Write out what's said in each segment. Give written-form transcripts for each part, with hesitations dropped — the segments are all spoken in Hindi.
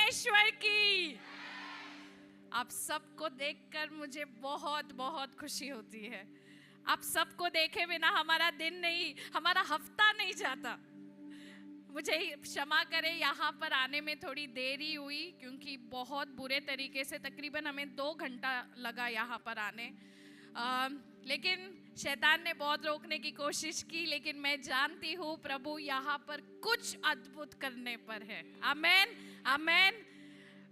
परमेश्वर की। आप सबको देखकर मुझे बहुत बहुत खुशी होती है। आप सबको देखे बिना हमारा दिन नहीं, हमारा हफ्ता नहीं जाता। मुझे क्षमा करें, यहाँ पर आने में थोड़ी देरी हुई क्योंकि बहुत बुरे तरीके से तकरीबन हमें 2 घंटा लगा यहाँ पर आने। लेकिन शैतान ने बहुत रोकने की कोशिश की, लेकिन मैं जानती हूँ प्रभु यहाँ पर कुछ अद्भुत करने पर है। आमेन, आमेन।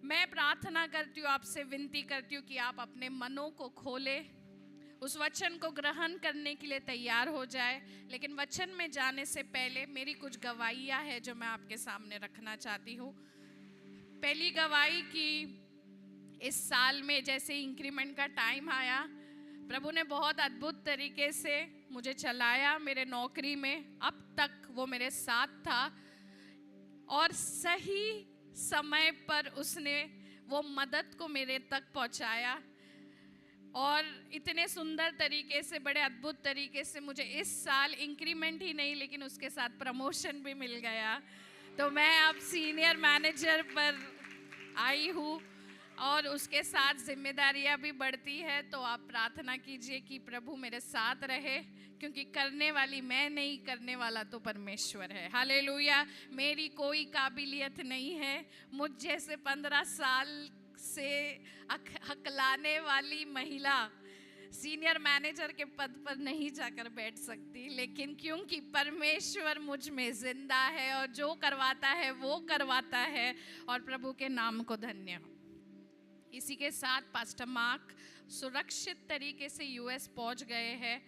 मैं प्रार्थना करती हूँ, आपसे विनती करती हूँ कि आप अपने मनों को खोलें, उस वचन को ग्रहण करने के लिए तैयार हो जाए। लेकिन वचन में जाने से पहले मेरी कुछ गवाहियाँ हैं जो मैं आपके सामने रखना चाहती हूँ। पहली गवाही कि इस साल में जैसे इंक्रीमेंट का टाइम आया, प्रभु ने बहुत अद्भुत तरीके से मुझे चलाया मेरे नौकरी में। अब तक वो मेरे साथ था और सही समय पर उसने वो मदद को मेरे तक पहुंचाया और इतने सुंदर तरीके से, बड़े अद्भुत तरीके से मुझे इस साल इंक्रीमेंट ही नहीं लेकिन उसके साथ प्रमोशन भी मिल गया। तो मैं अब सीनियर मैनेजर पर आई हूँ और उसके साथ जिम्मेदारियां भी बढ़ती है। तो आप प्रार्थना कीजिए कि प्रभु मेरे साथ रहे, क्योंकि करने वाली मैं नहीं, करने वाला तो परमेश्वर है। हालेलुया। मेरी कोई काबिलियत नहीं है। मुझ जैसे 15 साल से हकलाने वाली महिला सीनियर मैनेजर के पद पर नहीं जाकर बैठ सकती, लेकिन क्योंकि परमेश्वर मुझ में जिंदा है और जो करवाता है वो करवाता है, और प्रभु के नाम को धन्य हो। इसी के साथ पास्टर मार्क सुरक्षित तरीके से यूएस पहुंच गए हैं।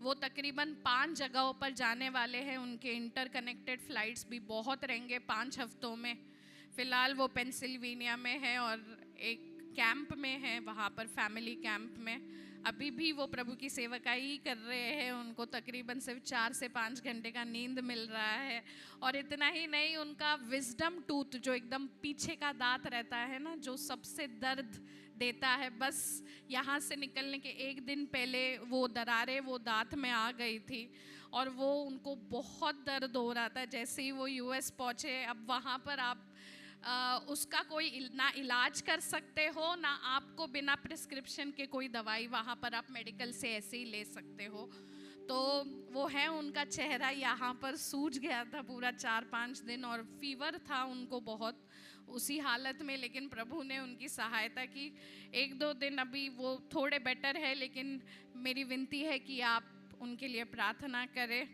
वो तकरीबन 5 जगहों पर जाने वाले हैं। उनके इंटरकनेक्टेड फ्लाइट्स भी बहुत रहेंगे 5 हफ्तों में। फ़िलहाल वो पेंसिल्वेनिया में है और एक कैंप में है, वहाँ पर फैमिली कैंप में। अभी भी वो प्रभु की सेवकाई कर रहे हैं। उनको तकरीबन सिर्फ 4 से 5 घंटे का नींद मिल रहा है। और इतना ही नहीं, उनका विजडम टूथ जो एकदम पीछे का दांत रहता है ना, जो सबसे दर्द देता है, बस यहाँ से निकलने के 1 दिन पहले वो दरारें वो दांत में आ गई थी और वो उनको बहुत दर्द हो रहा था। जैसे ही वो यूएस पहुँचे, अब वहाँ पर आप उसका कोई ना इलाज कर सकते हो, ना आपको बिना प्रिस्क्रिप्शन के कोई दवाई वहाँ पर आप मेडिकल से ऐसे ही ले सकते हो। तो वो है, उनका चेहरा यहाँ पर सूज गया था पूरा 4-5 दिन और फीवर था उनको बहुत उसी हालत में, लेकिन प्रभु ने उनकी सहायता की। 1-2 दिन अभी वो थोड़े बेटर है, लेकिन मेरी विनती है कि आप उनके लिए प्रार्थना करें,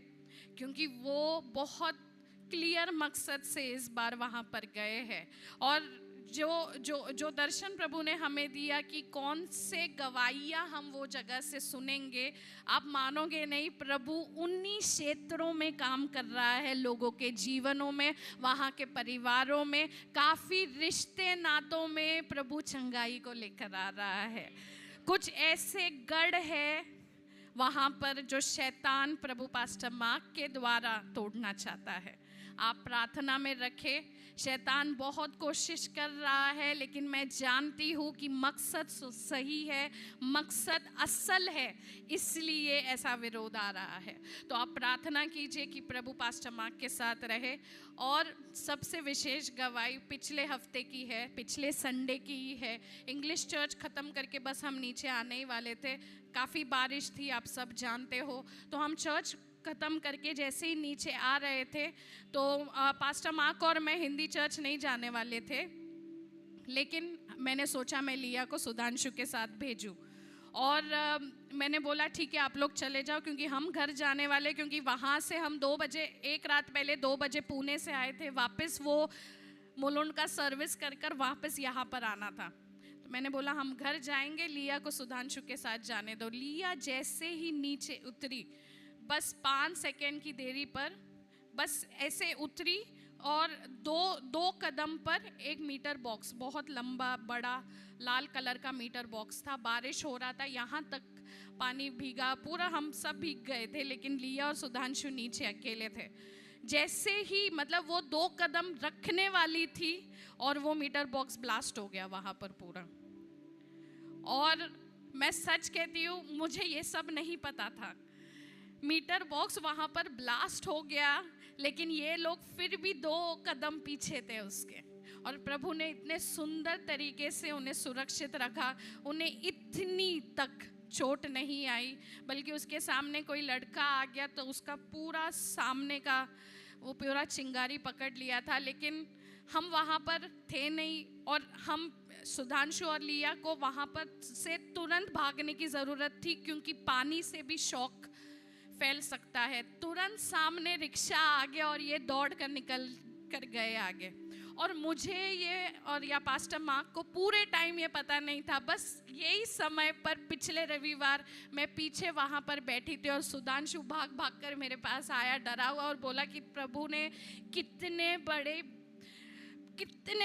क्योंकि वो बहुत क्लियर मकसद से इस बार वहाँ पर गए हैं। और जो दर्शन प्रभु ने हमें दिया कि कौन से गवाहियाँ हम वो जगह से सुनेंगे, आप मानोगे नहीं, प्रभु उन्हीं क्षेत्रों में काम कर रहा है, लोगों के जीवनों में, वहाँ के परिवारों में, काफ़ी रिश्ते नातों में प्रभु चंगाई को लेकर आ रहा है। कुछ ऐसे गढ़ है वहाँ पर जो शैतान प्रभु पास्टर मार्क के द्वारा तोड़ना चाहता है। आप प्रार्थना में रखें। शैतान बहुत कोशिश कर रहा है, लेकिन मैं जानती हूँ कि मकसद सही है, मकसद असल है, इसलिए ऐसा विरोध आ रहा है। तो आप प्रार्थना कीजिए कि प्रभु पास्टर मार्क के साथ रहे। और सबसे विशेष गवाही पिछले हफ्ते की है, पिछले संडे की ही है। इंग्लिश चर्च ख़त्म करके बस हम नीचे आने ही वाले थे। काफ़ी बारिश थी, आप सब जानते हो। तो हम चर्च ख़त्म करके जैसे ही नीचे आ रहे थे तो पास्टर मार्क और मैं हिंदी चर्च नहीं जाने वाले थे, लेकिन मैंने सोचा मैं लिया को सुधांशु के साथ भेजूं। और मैंने बोला ठीक है आप लोग चले जाओ, क्योंकि हम घर जाने वाले, क्योंकि वहाँ से हम 2 बजे, एक रात पहले 2 बजे पुणे से आए थे, वापस वो मुलुंड का सर्विस कर वापस यहाँ पर आना था। तो मैंने बोला हम घर जाएंगे, लिया को सुधांशु के साथ जाने दो। लिया जैसे ही नीचे उतरी, बस 5 सेकेंड की देरी पर बस ऐसे उतरी और दो कदम पर 1 मीटर बॉक्स, बहुत लंबा बड़ा लाल कलर का मीटर बॉक्स था। बारिश हो रहा था, यहाँ तक पानी भीगा, पूरा हम सब भीग गए थे, लेकिन लिया और सुधांशु नीचे अकेले थे। जैसे ही मतलब वो 2 कदम रखने वाली थी और वो मीटर बॉक्स ब्लास्ट हो गया वहाँ पर पूरा। और मैं सच कहती हूँ, मुझे ये सब नहीं पता था। मीटर बॉक्स वहाँ पर ब्लास्ट हो गया, लेकिन ये लोग फिर भी 2 कदम पीछे थे उसके, और प्रभु ने इतने सुंदर तरीके से उन्हें सुरक्षित रखा, उन्हें इतनी तक चोट नहीं आई, बल्कि उसके सामने कोई लड़का आ गया तो उसका पूरा सामने का वो पूरा चिंगारी पकड़ लिया था। लेकिन हम वहाँ पर थे नहीं, और हम सुधांशु और लिया को वहाँ पर से तुरंत भागने की ज़रूरत थी, क्योंकि पानी से भी शॉक फैल सकता है। तुरंत सामने रिक्शा आ गया और ये दौड़ कर निकल कर गए आगे। और मुझे ये और या पास्टर मार्क को पूरे टाइम ये पता नहीं था, बस यही समय पर पिछले रविवार मैं पीछे वहाँ पर बैठी थी और सुधांशु भाग भाग कर मेरे पास आया डरा हुआ और बोला कि प्रभु ने कितने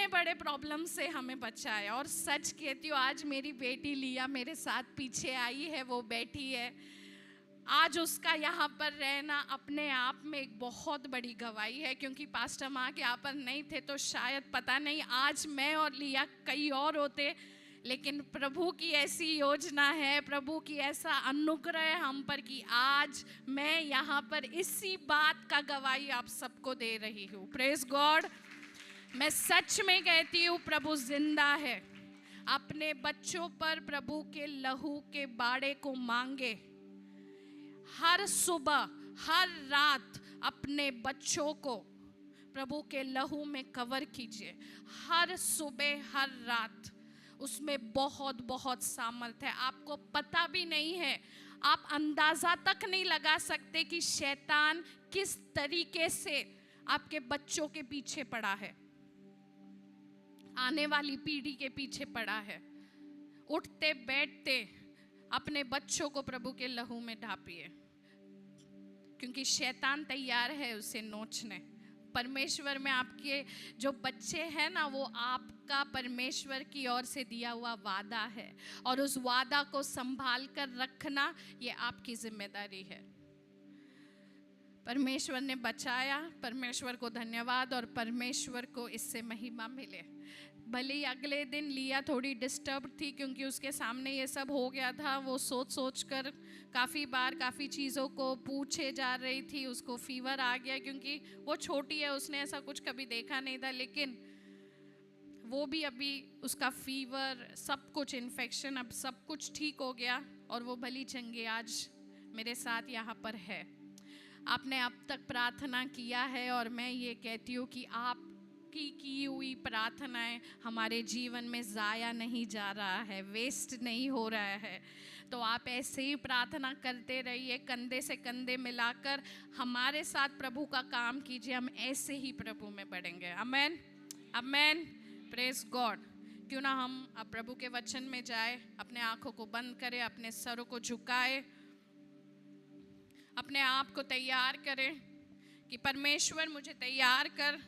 बड़े प्रॉब्लम से हमें बचाया। और सच कहती हूँ, आज मेरी बेटी लिया मेरे साथ पीछे आई है, वो बैठी है। आज उसका यहाँ पर रहना अपने आप में एक बहुत बड़ी गवाही है, क्योंकि पास्टर माँ के यहाँ पर नहीं थे तो शायद पता नहीं आज मैं और लिया कई और होते। लेकिन प्रभु की ऐसी योजना है, प्रभु की ऐसा अनुग्रह हम पर कि आज मैं यहाँ पर इसी बात का गवाही आप सबको दे रही हूँ। Praise God. मैं सच में कहती हूँ, प्रभु जिंदा है। अपने बच्चों पर प्रभु के लहू के बाड़े को मांगे, हर सुबह हर रात अपने बच्चों को प्रभु के लहू में कवर कीजिए। हर सुबह हर रात, उसमें बहुत बहुत सामर्थ है। आपको पता भी नहीं है, आप अंदाजा तक नहीं लगा सकते कि शैतान किस तरीके से आपके बच्चों के पीछे पड़ा है, आने वाली पीढ़ी के पीछे पड़ा है। उठते बैठते अपने बच्चों को प्रभु के लहू में ढापिए, क्योंकि शैतान तैयार है उसे नोचने। परमेश्वर में आपके जो बच्चे हैं ना, वो आपका परमेश्वर की ओर से दिया हुआ वादा है, और उस वादा को संभाल कर रखना ये आपकी जिम्मेदारी है। परमेश्वर ने बचाया, परमेश्वर को धन्यवाद और परमेश्वर को इससे महिमा मिले। भले ही अगले दिन लिया थोड़ी डिस्टर्ब थी, क्योंकि उसके सामने ये सब हो गया था। वो सोच सोच कर काफ़ी बार काफ़ी चीज़ों को पूछे जा रही थी। उसको फीवर आ गया, क्योंकि वो छोटी है, उसने ऐसा कुछ कभी देखा नहीं था। लेकिन वो भी अभी उसका फीवर, सब कुछ इन्फेक्शन, अब सब कुछ ठीक हो गया और वो भली चंगी आज मेरे साथ यहाँ पर है। आपने अब तक प्रार्थना किया है, और मैं ये कहती हूँ कि की हुई प्रार्थनाएं हमारे जीवन में ज़ाया नहीं जा रहा है, वेस्ट नहीं हो रहा है। तो आप ऐसे ही प्रार्थना करते रहिए, कंधे से कंधे मिलाकर हमारे साथ प्रभु का काम कीजिए। हम ऐसे ही प्रभु में बढ़ेंगे। आमेन, आमेन, प्रेज गॉड। क्यों ना हम अब प्रभु के वचन में जाए, अपने आंखों को बंद करें, अपने सरों को झुकाए, अपने आप को तैयार करें कि परमेश्वर मुझे तैयार कर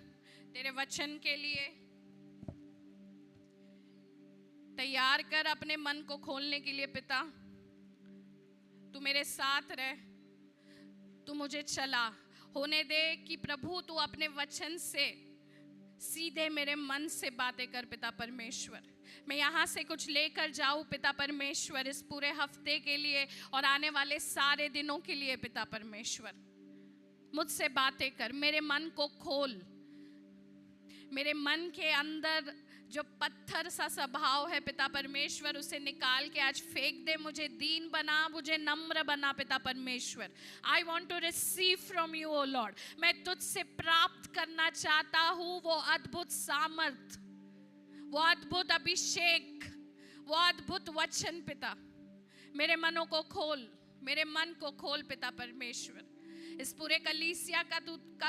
तेरे वचन के लिए, तैयार कर अपने मन को खोलने के लिए। पिता, तू मेरे साथ रह, तू मुझे चला होने दे कि प्रभु तू अपने वचन से सीधे मेरे मन से बातें कर। पिता परमेश्वर, मैं यहाँ से कुछ लेकर जाऊँ पिता परमेश्वर, इस पूरे हफ्ते के लिए और आने वाले सारे दिनों के लिए। पिता परमेश्वर, मुझसे बातें कर, मेरे मन को खोल, मेरे मन के अंदर जो पत्थर सा स्वभाव है पिता परमेश्वर, उसे निकाल के आज फेंक दे। मुझे दीन बना, मुझे नम्र बना पिता परमेश्वर। I want to receive from you O Lord. मैं तुझसे प्राप्त करना चाहता हूँ वो अद्भुत सामर्थ, वो अद्भुत अभिषेक, वो अद्भुत वचन। पिता मेरे मनों को खोल, मेरे मन को खोल पिता परमेश्वर। इस पूरे कलीसिया का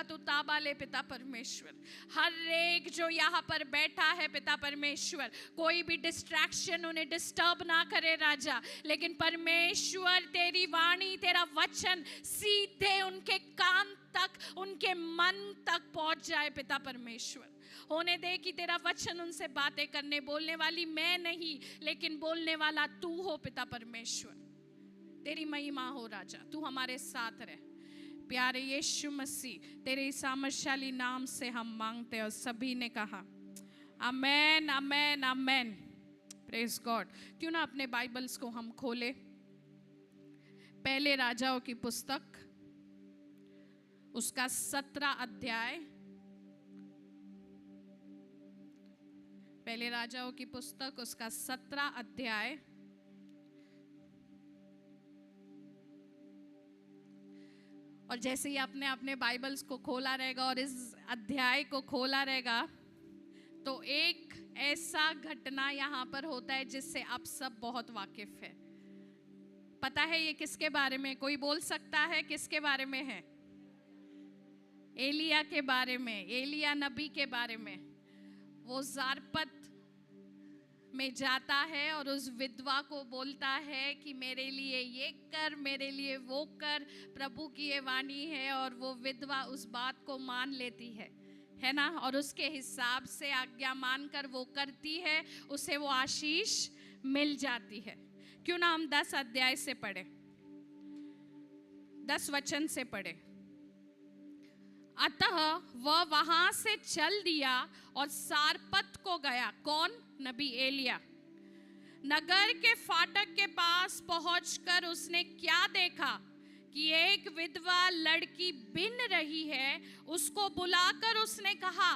तू ताबा ले पिता परमेश्वर। हर एक जो यहाँ पर बैठा है पिता परमेश्वर, कोई भी डिस्ट्रैक्शन उन्हें डिस्टर्ब ना करे राजा, लेकिन परमेश्वर तेरी वाणी, तेरा वचन सीधे उनके कान तक, उनके मन तक पहुंच जाए पिता परमेश्वर। होने दे कि तेरा वचन उनसे बातें करने, बोलने वाली मैं नहीं लेकिन बोलने वाला तू हो पिता परमेश्वर। तेरी महिमा हो राजा, तू हमारे साथ रहे। प्यारे यीशु मसीह, तेरे सामर्थशाली नाम से हम मांगते हैं और सभी ने कहा आमेन, आमेन, आमेन। Praise God. क्यों ना अपने बाइबल्स को हम खोले, पहले राजाओं की पुस्तक, उसका 17 अध्याय पहले राजाओं की पुस्तक उसका 17 अध्याय और जैसे ही आपने अपने बाइबल्स को खोला रहेगा और इस अध्याय को खोला रहेगा तो एक ऐसा घटना यहाँ पर होता है जिससे आप सब बहुत वाकिफ है। पता है ये किसके बारे में? कोई बोल सकता है किसके बारे में है? एलिया के बारे में, एलिया नबी के बारे में। वो ज़ारपत में जाता है और उस विधवा को बोलता है कि मेरे लिए ये कर, मेरे लिए वो कर, प्रभु की ये वाणी है। और वो विधवा उस बात को मान लेती है ना, और उसके हिसाब से आज्ञा मानकर वो करती है, उसे वो आशीष मिल जाती है। क्यों ना हम 10 अध्याय से पढ़े, 10 वचन से पढ़े। अतः वह वहां से चल दिया और सारपत को गया। कौन? नबी एलिया। नगर के फाटक के पास पहुंचकर उसने क्या देखा कि एक विधवा लड़की बिन रही है। उसको बुलाकर उसने कहा,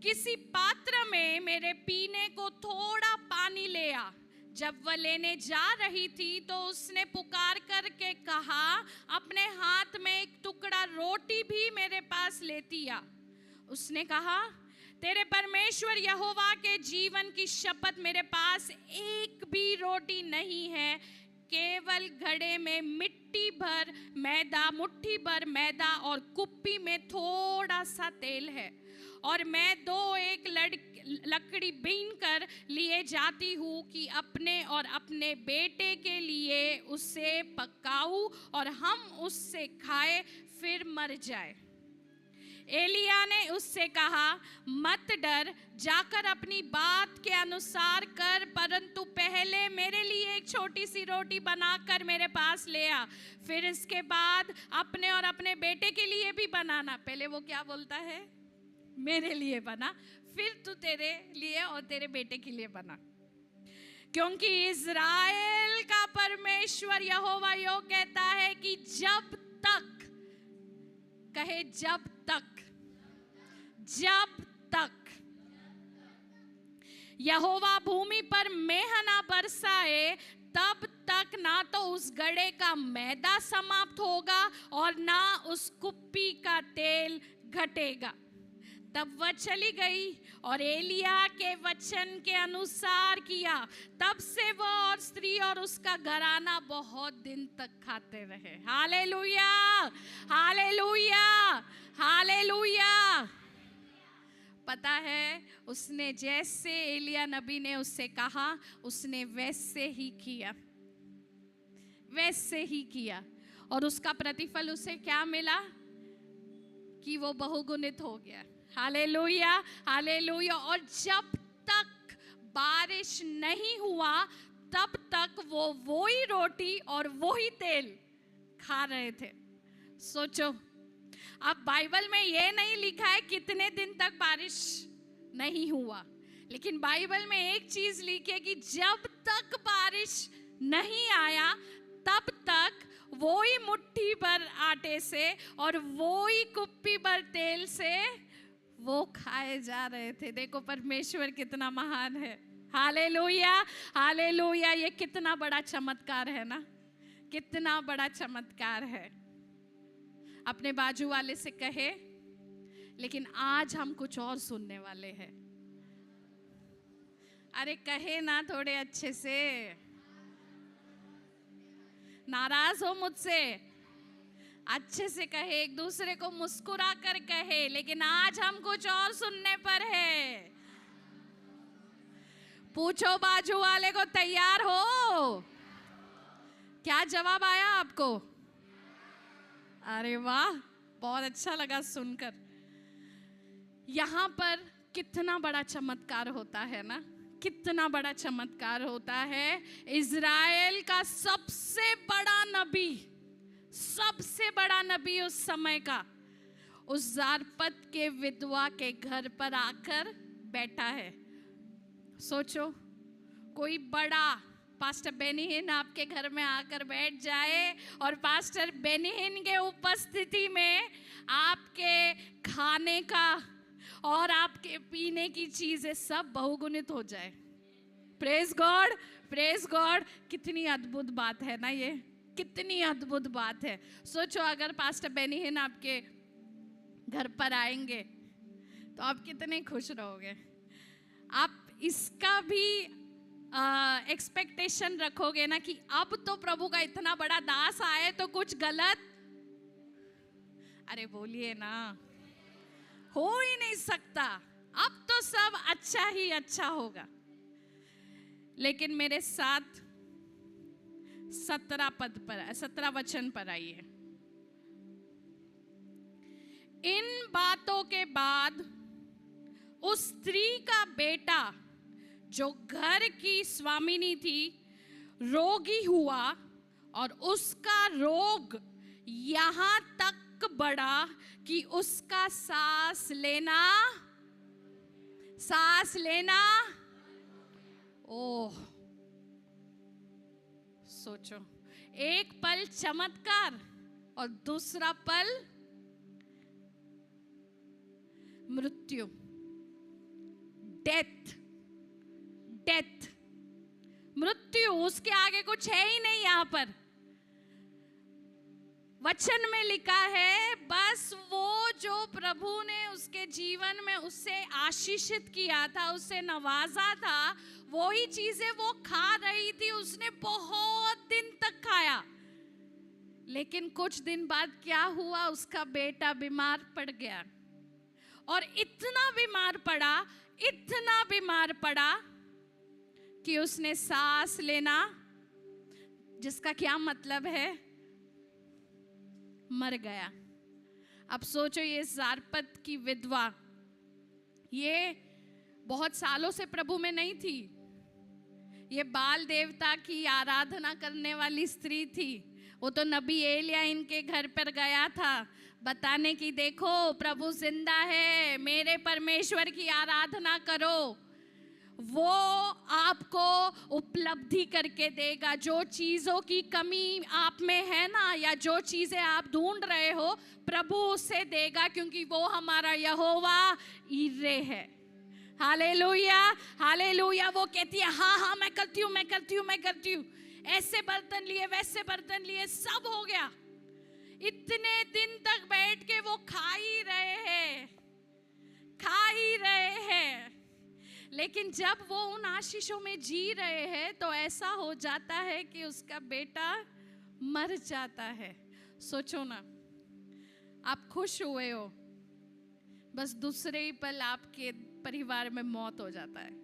किसी पात्र में मेरे पीने को थोड़ा पानी ले आ। जब वह लेने जा रही थी तो उसने पुकार करके कहा, अपने हाथ में एक टुकड़ा रोटी भी मेरे पास लेती आ। उसने कहा, तेरे परमेश्वर यहोवा के जीवन की शपथ, मेरे पास एक भी रोटी नहीं है, केवल घड़े में मुट्ठी भर मैदा और कुप्पी में थोड़ा सा तेल है। और मैं एक लकड़ी बीन कर लिए जाती हूँ कि अपने और अपने बेटे के लिए उसे पकाऊं और हम उससे खाए फिर मर जाए। एलिया ने उससे कहा, मत डर, जाकर अपनी बात के अनुसार कर, परंतु पहले मेरे लिए एक छोटी सी रोटी बनाकर मेरे पास ले आ, फिर इसके बाद अपने और अपने बेटे के लिए भी बनाना। पहले वो क्या बोलता है? मेरे लिए बना, फिर तू तेरे लिए और तेरे बेटे के लिए बना। क्योंकि इज़राइल का परमेश्वर यहोवा यो कहता है कि जब तक, कहे जब तक यहोवा भूमि पर मेंह ना बरसाए, तब तक ना तो उस गड़े का मैदा समाप्त होगा और ना उस कुप्पी का तेल घटेगा। तब वह चली गई और एलिया के वचन के अनुसार किया। तब से वह और स्त्री और उसका घराना बहुत दिन तक खाते रहे। Hallelujah, hallelujah, hallelujah. पता है, उसने जैसे एलिया नबी ने उससे कहा, उसने वैसे ही किया, वैसे ही किया। और उसका प्रतिफल उसे क्या मिला? कि वो बहुगुणित हो गया। Hallelujah, hallelujah. और जब तक बारिश नहीं हुआ तब तक वो ही रोटी और वो ही तेल खा रहे थे। सोचो, अब बाइबल में ये नहीं लिखा है कितने दिन तक बारिश नहीं हुआ, लेकिन बाइबल में एक चीज लिखी है कि जब तक बारिश नहीं आया तब तक वो ही मुट्ठी भर आटे से और वो ही कुप्पी भर तेल से वो खाए जा रहे थे। देखो परमेश्वर कितना महान है। Hallelujah, hallelujah. ये कितना बड़ा चमत्कार है ना, कितना बड़ा चमत्कार है। अपने बाजू वाले से कहे, लेकिन आज हम कुछ और सुनने वाले हैं। अरे कहे ना थोड़े अच्छे से, नाराज हो मुझसे? अच्छे से कहे, एक दूसरे को मुस्कुरा कर कहे, लेकिन आज हम कुछ और सुनने पर है। पूछो बाजू वाले को, तैयार हो? क्या जवाब आया आपको? अरे वाह, बहुत अच्छा लगा सुनकर। यहाँ पर कितना बड़ा चमत्कार होता है ना, कितना बड़ा चमत्कार होता है। इज़राइल का सबसे बड़ा नबी, सबसे बड़ा नबी उस समय का, उस ज़ारपत के विधवा के घर पर आकर बैठा है। सोचो, कोई बड़ा पास्टर बेनीहिन आपके घर में आकर बैठ जाए और पास्टर बेनीहिन के उपस्थिति में आपके खाने का और आपके पीने की चीजें सब बहुगुणित हो जाए। Praise God, praise God. कितनी अद्भुत बात है ना ये, कितनी अद्भुत बात है। सोचो अगर पास्टर बेनी हिन आपके घर पर आएंगे तो आप कितने खुश रहोगे। आप इसका भी एक्सपेक्टेशन रखोगे ना कि अब तो प्रभु का इतना बड़ा दास आए तो कुछ गलत, अरे बोलिए ना, हो ही नहीं सकता। अब तो सब अच्छा ही अच्छा होगा। लेकिन मेरे साथ 17 वचन पर आइए। इन बातों के बाद उस स्त्री का बेटा जो घर की स्वामिनी थी रोगी हुआ और उसका रोग यहां तक बढ़ा कि उसका सांस लेना ओह, सोचो, एक पल चमत्कार और दूसरा पल मृत्यु, डेथ। मृत्यु, उसके आगे कुछ है ही नहीं। यहां पर वचन में लिखा है बस वो जो प्रभु ने उसके जीवन में उससे आशीषित किया था, उससे नवाजा था, वो ही चीजें वो खा रही थी। उसने बहुत दिन तक खाया, लेकिन कुछ दिन बाद क्या हुआ, उसका बेटा बीमार पड़ गया। और इतना बीमार पड़ा कि उसने सांस लेना, जिसका क्या मतलब है, मर गया। अब सोचो, ये जारपत की विधवा, ये बहुत सालों से प्रभु में नहीं थी। ये बाल देवता की आराधना करने वाली स्त्री थी। वो तो नबी एलिया इनके घर पर गया था बताने की, देखो प्रभु जिंदा है, मेरे परमेश्वर की आराधना करो, वो आपको उपलब्धि करके देगा। जो चीजों की कमी आप में है ना, या जो चीजें आप ढूंढ रहे हो, प्रभु उसे देगा, क्योंकि वो हमारा यहोवा ईरे है। Hallelujah, hallelujah. वो कहती है हाँ मैं करती हूँ। ऐसे बर्तन लिए, वैसे बर्तन लिए, सब हो गया। इतने दिन तक बैठ के वो खा ही रहे हैं। लेकिन जब वो उन आशीषों में जी रहे हैं तो ऐसा हो जाता है कि उसका बेटा मर जाता है। सोचो ना, आप खुश हुए हो, बस दूसरे ही पल आपके परिवार में मौत हो जाता है।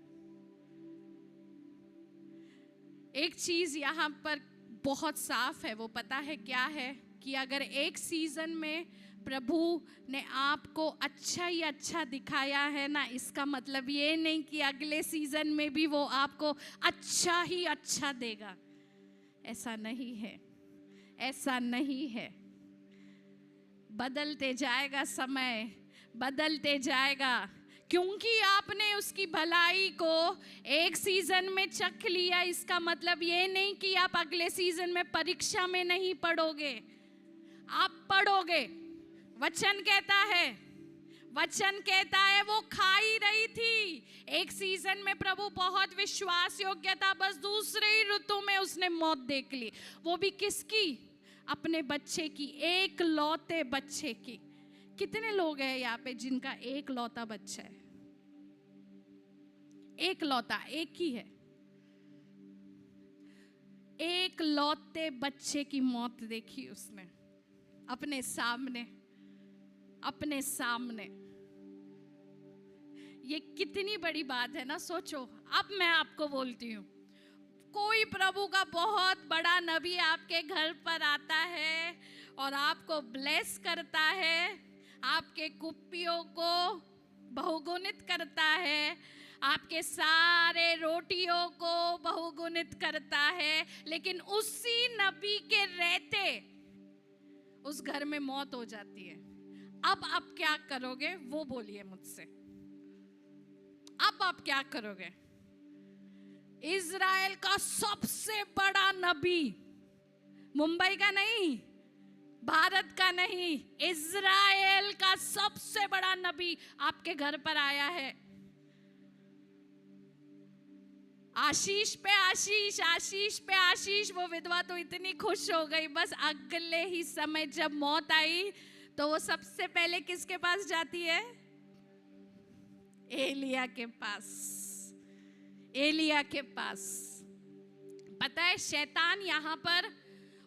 एक चीज यहाँ पर बहुत साफ है, वो पता है क्या है, कि अगर एक सीजन में प्रभु ने आपको अच्छा ही अच्छा दिखाया है ना, इसका मतलब ये नहीं कि अगले सीजन में भी वो आपको अच्छा ही अच्छा देगा। ऐसा नहीं है, ऐसा नहीं है। बदलते जाएगा समय, बदलते जाएगा, क्योंकि आपने उसकी भलाई को एक सीजन में चख लिया। इसका मतलब ये नहीं कि आप अगले सीजन में परीक्षा में नहीं पढ़ोगे, आप पढ़ोगे। वचन कहता है वो खा ही रही थी। एक सीजन में प्रभु बहुत विश्वास योग्य था, बस दूसरे ही ऋतु में उसने मौत देख ली। वो भी किसकी? अपने बच्चे की, एक लौते बच्चे की। कितने लोग हैं यहाँ पे जिनका एक लौता बच्चा है? एक लौता, एक ही है। एक लौते बच्चे की मौत देखी उसने अपने सामने। ये कितनी बड़ी बात है ना, सोचो। अब मैं आपको बोलती हूँ, कोई प्रभु का बहुत बड़ा नबी आपके घर पर आता है और आपको ब्लेस करता है, आपके कुप्पियों को बहुगुणित करता है, आपके सारे रोटियों को बहुगुणित करता है, लेकिन उसी नबी के रहते उस घर में मौत हो जाती है। अब आप क्या करोगे, वो बोलिए मुझसे। अब आप क्या करोगे? इज़राइल का सबसे बड़ा नबी, मुंबई का नहीं, भारत का नहीं, इज़राइल का सबसे बड़ा नबी आपके घर पर आया है। आशीष पे आशीष, आशीष पे आशीष। वो विधवा तो इतनी खुश हो गई, बस अगले ही समय जब मौत आई तो वो सबसे पहले किसके पास जाती है? एलिया के पास। एलिया के पास। पता है, शैतान यहां पर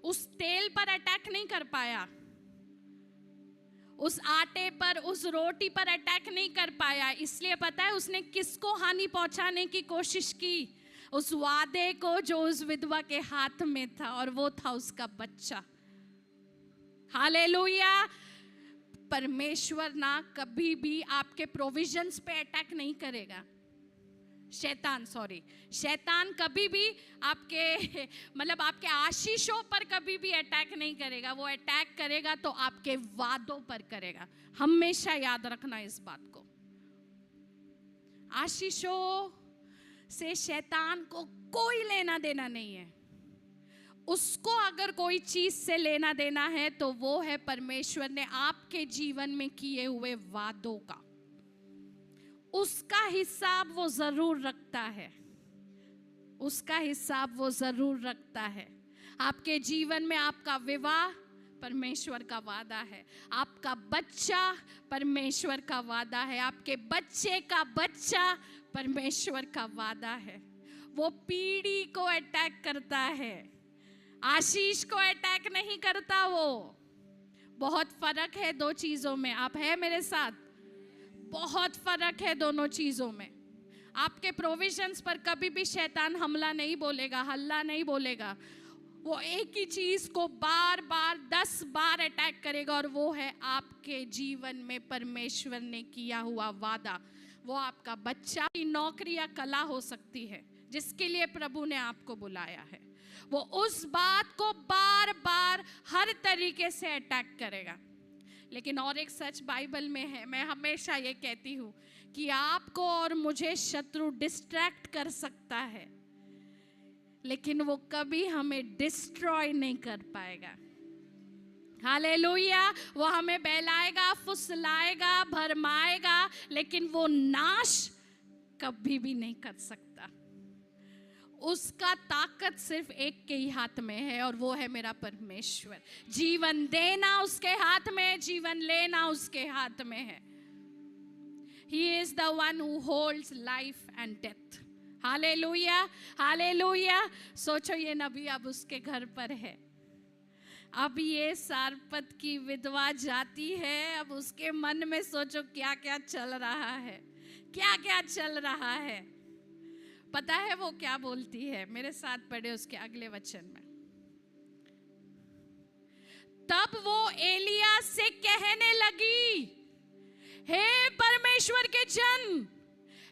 उस तेल पर अटैक नहीं कर पाया, उस आटे पर, उस रोटी पर अटैक नहीं कर पाया। इसलिए पता है उसने किसको हानि पहुंचाने की कोशिश की? उस वादे को जो उस विधवा के हाथ में था, और वो था उसका बच्चा। हालेलुया। परमेश्वर ना कभी भी आपके प्रोविजंस पे अटैक नहीं करेगा। शैतान कभी भी आपके मतलब आपके आशीषों पर कभी भी अटैक नहीं करेगा। वो अटैक करेगा तो आपके वादों पर करेगा। हमेशा याद रखना इस बात को। आशीषों से शैतान को कोई लेना देना नहीं है। उसको अगर कोई चीज से लेना देना है तो वो है परमेश्वर ने आपके जीवन में किए हुए वादों का। उसका हिसाब वो जरूर रखता है। उसका हिसाब वो जरूर रखता है। आपके जीवन में आपका विवाह परमेश्वर का वादा है। आपका बच्चा परमेश्वर का वादा है। आपके बच्चे का बच्चा परमेश्वर का वादा है। वो पीढ़ी को अटैक करता है, आशीष को अटैक नहीं करता। वो बहुत फर्क है दो चीजों में। आप है मेरे साथ? बहुत फर्क है दोनों चीजों में। आपके प्रोविजंस पर कभी भी शैतान हमला नहीं बोलेगा, हल्ला नहीं बोलेगा। वो एक ही चीज को बार बार 10 बार अटैक करेगा, और वो है आपके जीवन में परमेश्वर ने किया हुआ वादा। वो आपका बच्चा की नौकरी या कला हो सकती है जिसके लिए प्रभु ने आपको बुलाया है। वो उस बात को बार बार हर तरीके से अटैक करेगा। लेकिन और एक सच बाइबल में है, मैं हमेशा ये कहती हूँ कि आपको और मुझे शत्रु डिस्ट्रैक्ट कर सकता है, लेकिन वो कभी हमें डिस्ट्रॉय नहीं कर पाएगा। हालेलुया। वो हमें बहलाएगा, फुसलाएगा, भरमाएगा, लेकिन वो नाश कभी भी नहीं कर सकता। उसका ताकत सिर्फ एक के ही हाथ में है, और वो है मेरा परमेश्वर। जीवन देना उसके हाथ में, जीवन लेना उसके हाथ में है। He is the one who holds life and death. Hallelujah, hallelujah. सोचो ये नबी अब उसके घर पर है। अब ये सारपत की विधवा जाती है। अब उसके मन में सोचो क्या क्या चल रहा है, क्या क्या चल रहा है। पता है वो क्या बोलती है? मेरे साथ पढ़े उसके अगले वचन में। तब वो एलिया से कहने लगी, हे परमेश्वर के जन,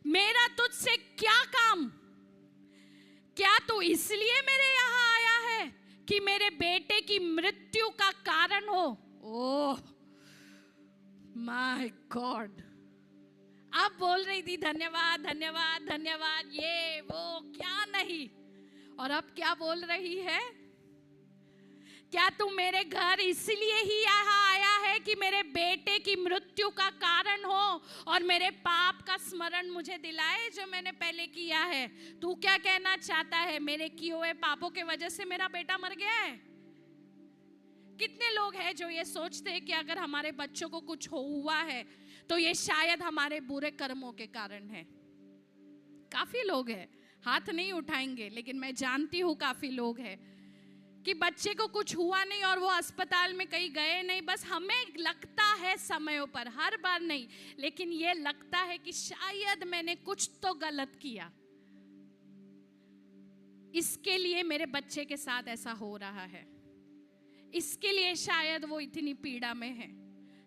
मेरा तुझसे क्या काम? क्या तू इसलिए मेरे यहाँ आया है कि मेरे बेटे की मृत्यु का कारण हो? Oh my God. अब बोल रही थी धन्यवाद धन्यवाद धन्यवाद, ये वो क्या नहीं, और अब क्या बोल रही है? क्या तू मेरे घर इसलिए ही यहाँ आया है कि मेरे बेटे की मृत्यु का कारण हो और मेरे पाप का स्मरण मुझे दिलाए जो मैंने पहले किया है? तू क्या कहना चाहता है? मेरे किए हुए पापों के वजह से मेरा बेटा मर गया है? कितने लोग हैं जो ये सोचते हैं कि अगर हमारे बच्चों को कुछ हुआ है तो ये शायद हमारे बुरे कर्मों के कारण है। काफी लोग हैं, हाथ नहीं उठाएंगे, लेकिन मैं जानती हूँ काफी लोग हैं कि बच्चे को कुछ हुआ नहीं और वो अस्पताल में कहीं गए नहीं। बस हमें लगता है समयों पर, हर बार नहीं, लेकिन ये लगता है कि शायद मैंने कुछ तो गलत किया, इसके लिए मेरे बच्चे के साथ ऐसा हो रहा है, इसके लिए शायद वो इतनी पीड़ा में है,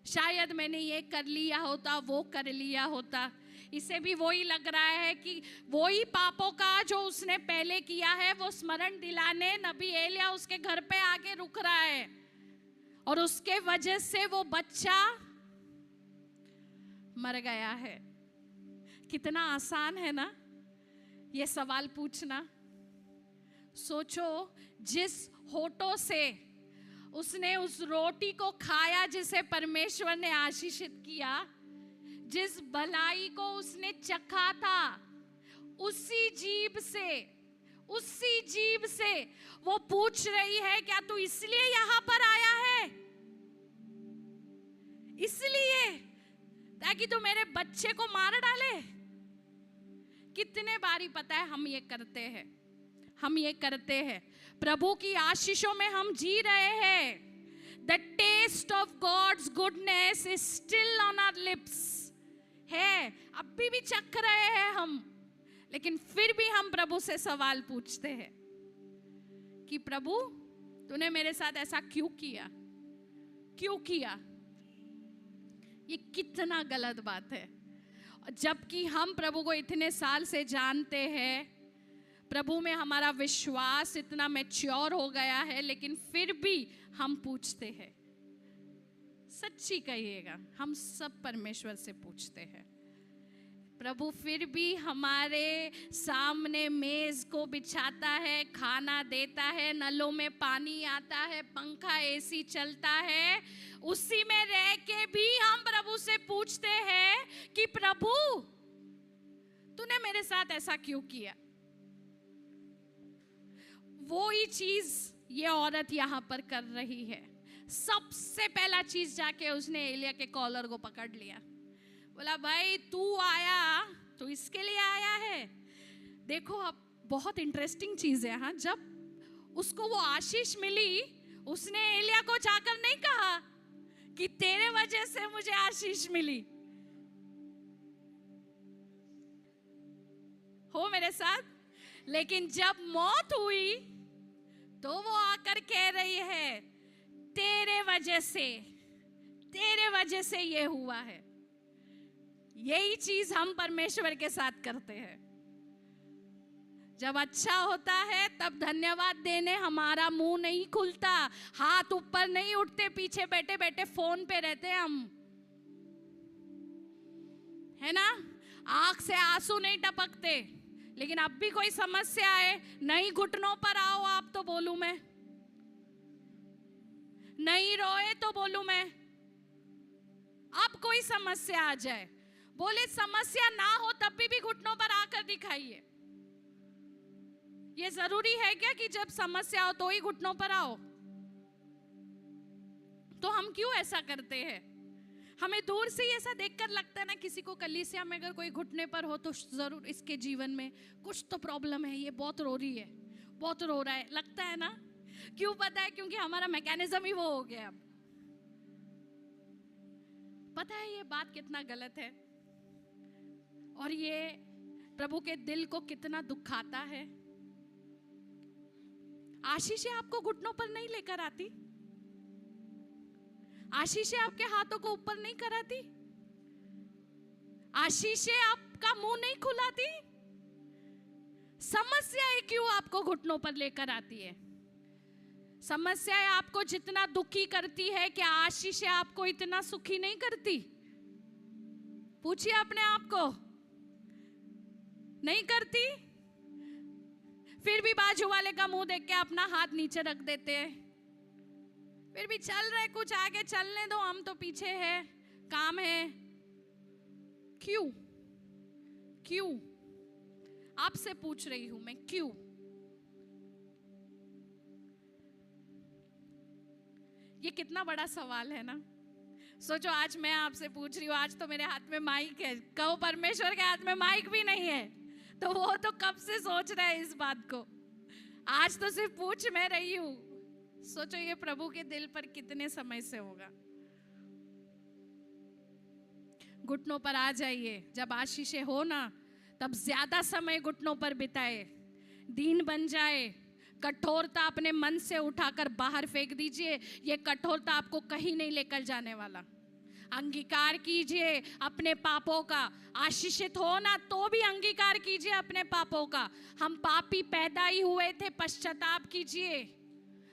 शायद मैंने ये कर लिया होता, वो कर लिया होता। इसे भी वही लग रहा है कि वही पापों का जो उसने पहले किया है वो स्मरण दिलाने नबी एलिया उसके घर पे आके रुक रहा है, और उसके वजह से वो बच्चा मर गया है। कितना आसान है ना ये सवाल पूछना। सोचो जिस होठों से उसने उस रोटी को खाया जिसे परमेश्वर ने आशीषित किया, जिस भलाई को उसने चखा था, उसी जीभ से वो पूछ रही है, क्या तू इसलिए यहां पर आया है? इसलिए ताकि तू मेरे बच्चे को मार डाले? कितने बारी पता है हम ये करते हैं। प्रभु की आशीषों में हम जी रहे हैं। The taste of God's goodness is still on our lips है, अभी भी चख रहे हैं हम, लेकिन फिर भी हम प्रभु से सवाल पूछते हैं कि प्रभु तूने मेरे साथ ऐसा क्यों किया? ये कितना गलत बात है। जबकि हम प्रभु को इतने साल से जानते हैं, प्रभु में हमारा विश्वास इतना मैच्योर हो गया है, लेकिन फिर भी हम पूछते हैं। सच्ची कहिएगा, हम सब परमेश्वर से पूछते हैं। प्रभु फिर भी हमारे सामने मेज को बिछाता है, खाना देता है, नलों में पानी आता है, पंखा एसी चलता है, उसी में रह के भी हम प्रभु से पूछते हैं कि प्रभु तूने मेरे साथ ऐसा क्यों किया? वो ही चीज ये औरत यहां पर कर रही है। सबसे पहला चीज जाके उसने एलिया के कॉलर को पकड़ लिया, बोला भाई तू आया तो इसके लिए आया है। देखो अब बहुत इंटरेस्टिंग चीज है। हाँ, जब उसको वो आशीष मिली, उसने एलिया को जाकर नहीं कहा कि तेरे वजह से मुझे आशीष मिली। हो मेरे साथ? लेकिन जब मौत हुई तो वो आकर कह रही है तेरे वजह से ये हुआ है। यही चीज हम परमेश्वर के साथ करते हैं। जब अच्छा होता है तब धन्यवाद देने हमारा मुंह नहीं खुलता, हाथ ऊपर नहीं उठते, पीछे बैठे बैठे फोन पे रहते हैं हम, है ना? आंख से आंसू नहीं टपकते। लेकिन अब भी कोई समस्या है, नहीं घुटनों पर आओ आप तो बोलूं मैं, नहीं रोए तो बोलूं मैं। अब कोई समस्या आ जाए, बोले समस्या ना हो तब भी घुटनों पर आकर दिखाइए। ये जरूरी है क्या कि जब समस्या हो तो ही घुटनों पर आओ? तो हम क्यों ऐसा करते हैं? हमें दूर से ही ऐसा देखकर लगता है ना, किसी को कलीसिया में अगर कोई घुटने पर हो तो जरूर इसके जीवन में कुछ तो प्रॉब्लम है, ये बहुत रो रही है, बहुत रो रहा है, लगता है ना? क्यों पता है? क्योंकि हमारा मैकेनिज्म ही वो हो गया। अब पता है ये बात कितना गलत है और ये प्रभु के दिल को कितना दुखाता है। आशीषें आपको घुटनों पर नहीं लेकर आती, आशीषें आपके हाथों को ऊपर नहीं कराती, आशीषें आपका मुंह नहीं खुलाती। समस्याएं क्यों आपको घुटनों पर लेकर आती है? समस्याएं आपको जितना दुखी करती है, क्या आशीषें आपको इतना सुखी नहीं करती? पूछिए अपने आप को, नहीं करती? फिर भी बाजू वाले का मुंह देख के अपना हाथ नीचे रख देते हैं। फिर भी चल रहे, कुछ आगे चलने दो, हम तो पीछे हैं, काम है। क्यों? क्यों? आपसे पूछ रही हूं मैं, क्यों? ये कितना बड़ा सवाल है ना। सोचो आज मैं आपसे पूछ रही हूँ, आज तो मेरे हाथ में माइक है, कहो परमेश्वर के हाथ में माइक भी नहीं है तो वो तो कब से सोच रहा है इस बात को। आज तो सिर्फ पूछ मैं रही हूं। सोचो ये प्रभु के दिल पर कितने समय से होगा। घुटनों पर आ जाइए, जब आशीषें हो ना तब ज्यादा समय घुटनों पर बिताए, दीन बन जाए, कठोरता अपने मन से उठाकर बाहर फेंक दीजिए। ये कठोरता आपको कहीं नहीं लेकर जाने वाला। अंगीकार कीजिए अपने पापों का, आशीषित हो ना तो भी अंगीकार कीजिए अपने पापों का। हम पापी पैदा ही हुए थे, पश्चाताप कीजिए,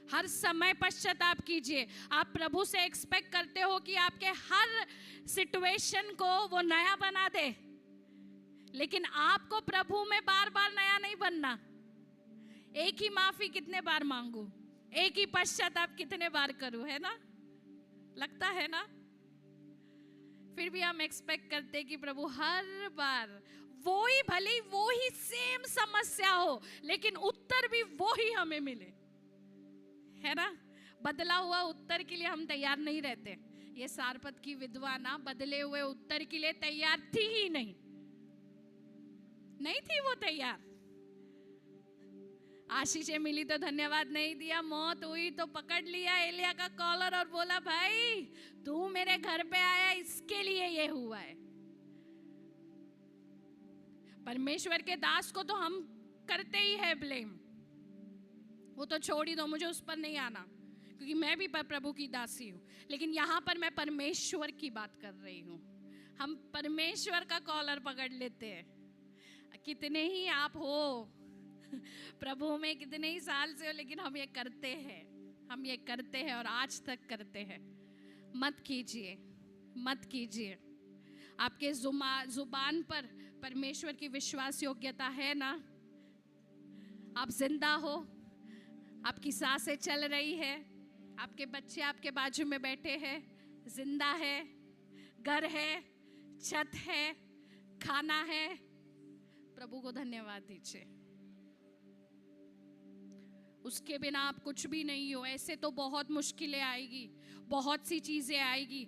हर समय पश्चाताप कीजिए। आप प्रभु से एक्सपेक्ट करते हो कि आपके हर सिचुएशन को वो नया बना दे, लेकिन आपको प्रभु में बार बार नया नहीं बनना। एक ही माफी कितने बार मांगू? एक ही पश्चाताप कितने बार करूं, है ना? लगता है ना? फिर भी हम एक्सपेक्ट करते हैं कि प्रभु हर बार वही, भले वही सेम समस्या हो, लेकिन उत्तर भी वही हमें मिले, है ना? बदला हुआ उत्तर के लिए हम तैयार नहीं रहते। ये सारपत की विधवा ना बदले हुए उत्तर के लिए तैयार थी ही नहीं, नहीं थी वो तैयार। आशीषें मिली तो धन्यवाद नहीं दिया, मौत हुई तो पकड़ लिया एलिया का कॉलर और बोला भाई तू मेरे घर पे आया इसके लिए ये हुआ है। परमेश्वर के दास को तो हम करते ही है ब्लेम, वो तो छोड़ ही दो, मुझे उस पर नहीं आना क्योंकि मैं भी प्रभु की दासी हूं। लेकिन यहां पर मैं परमेश्वर की बात कर रही हूं। हम परमेश्वर का कॉलर पकड़ लेते हैं। कितने ही आप हो प्रभु में, कितने ही साल से हो, लेकिन हम ये करते हैं, हम ये करते हैं और आज तक करते हैं। मत कीजिए, मत कीजिए। आपके जुबान पर परमेश्वर की विश्वास योग्यता है ना? आप जिंदा हो, आपकी सांसें चल रही है, आपके बच्चे आपके बाजू में बैठे हैं, जिंदा है, घर है, छत है, खाना है, प्रभु को धन्यवाद दीजिए। उसके बिना आप कुछ भी नहीं हो। ऐसे तो बहुत मुश्किलें आएगी, बहुत सी चीजें आएगी।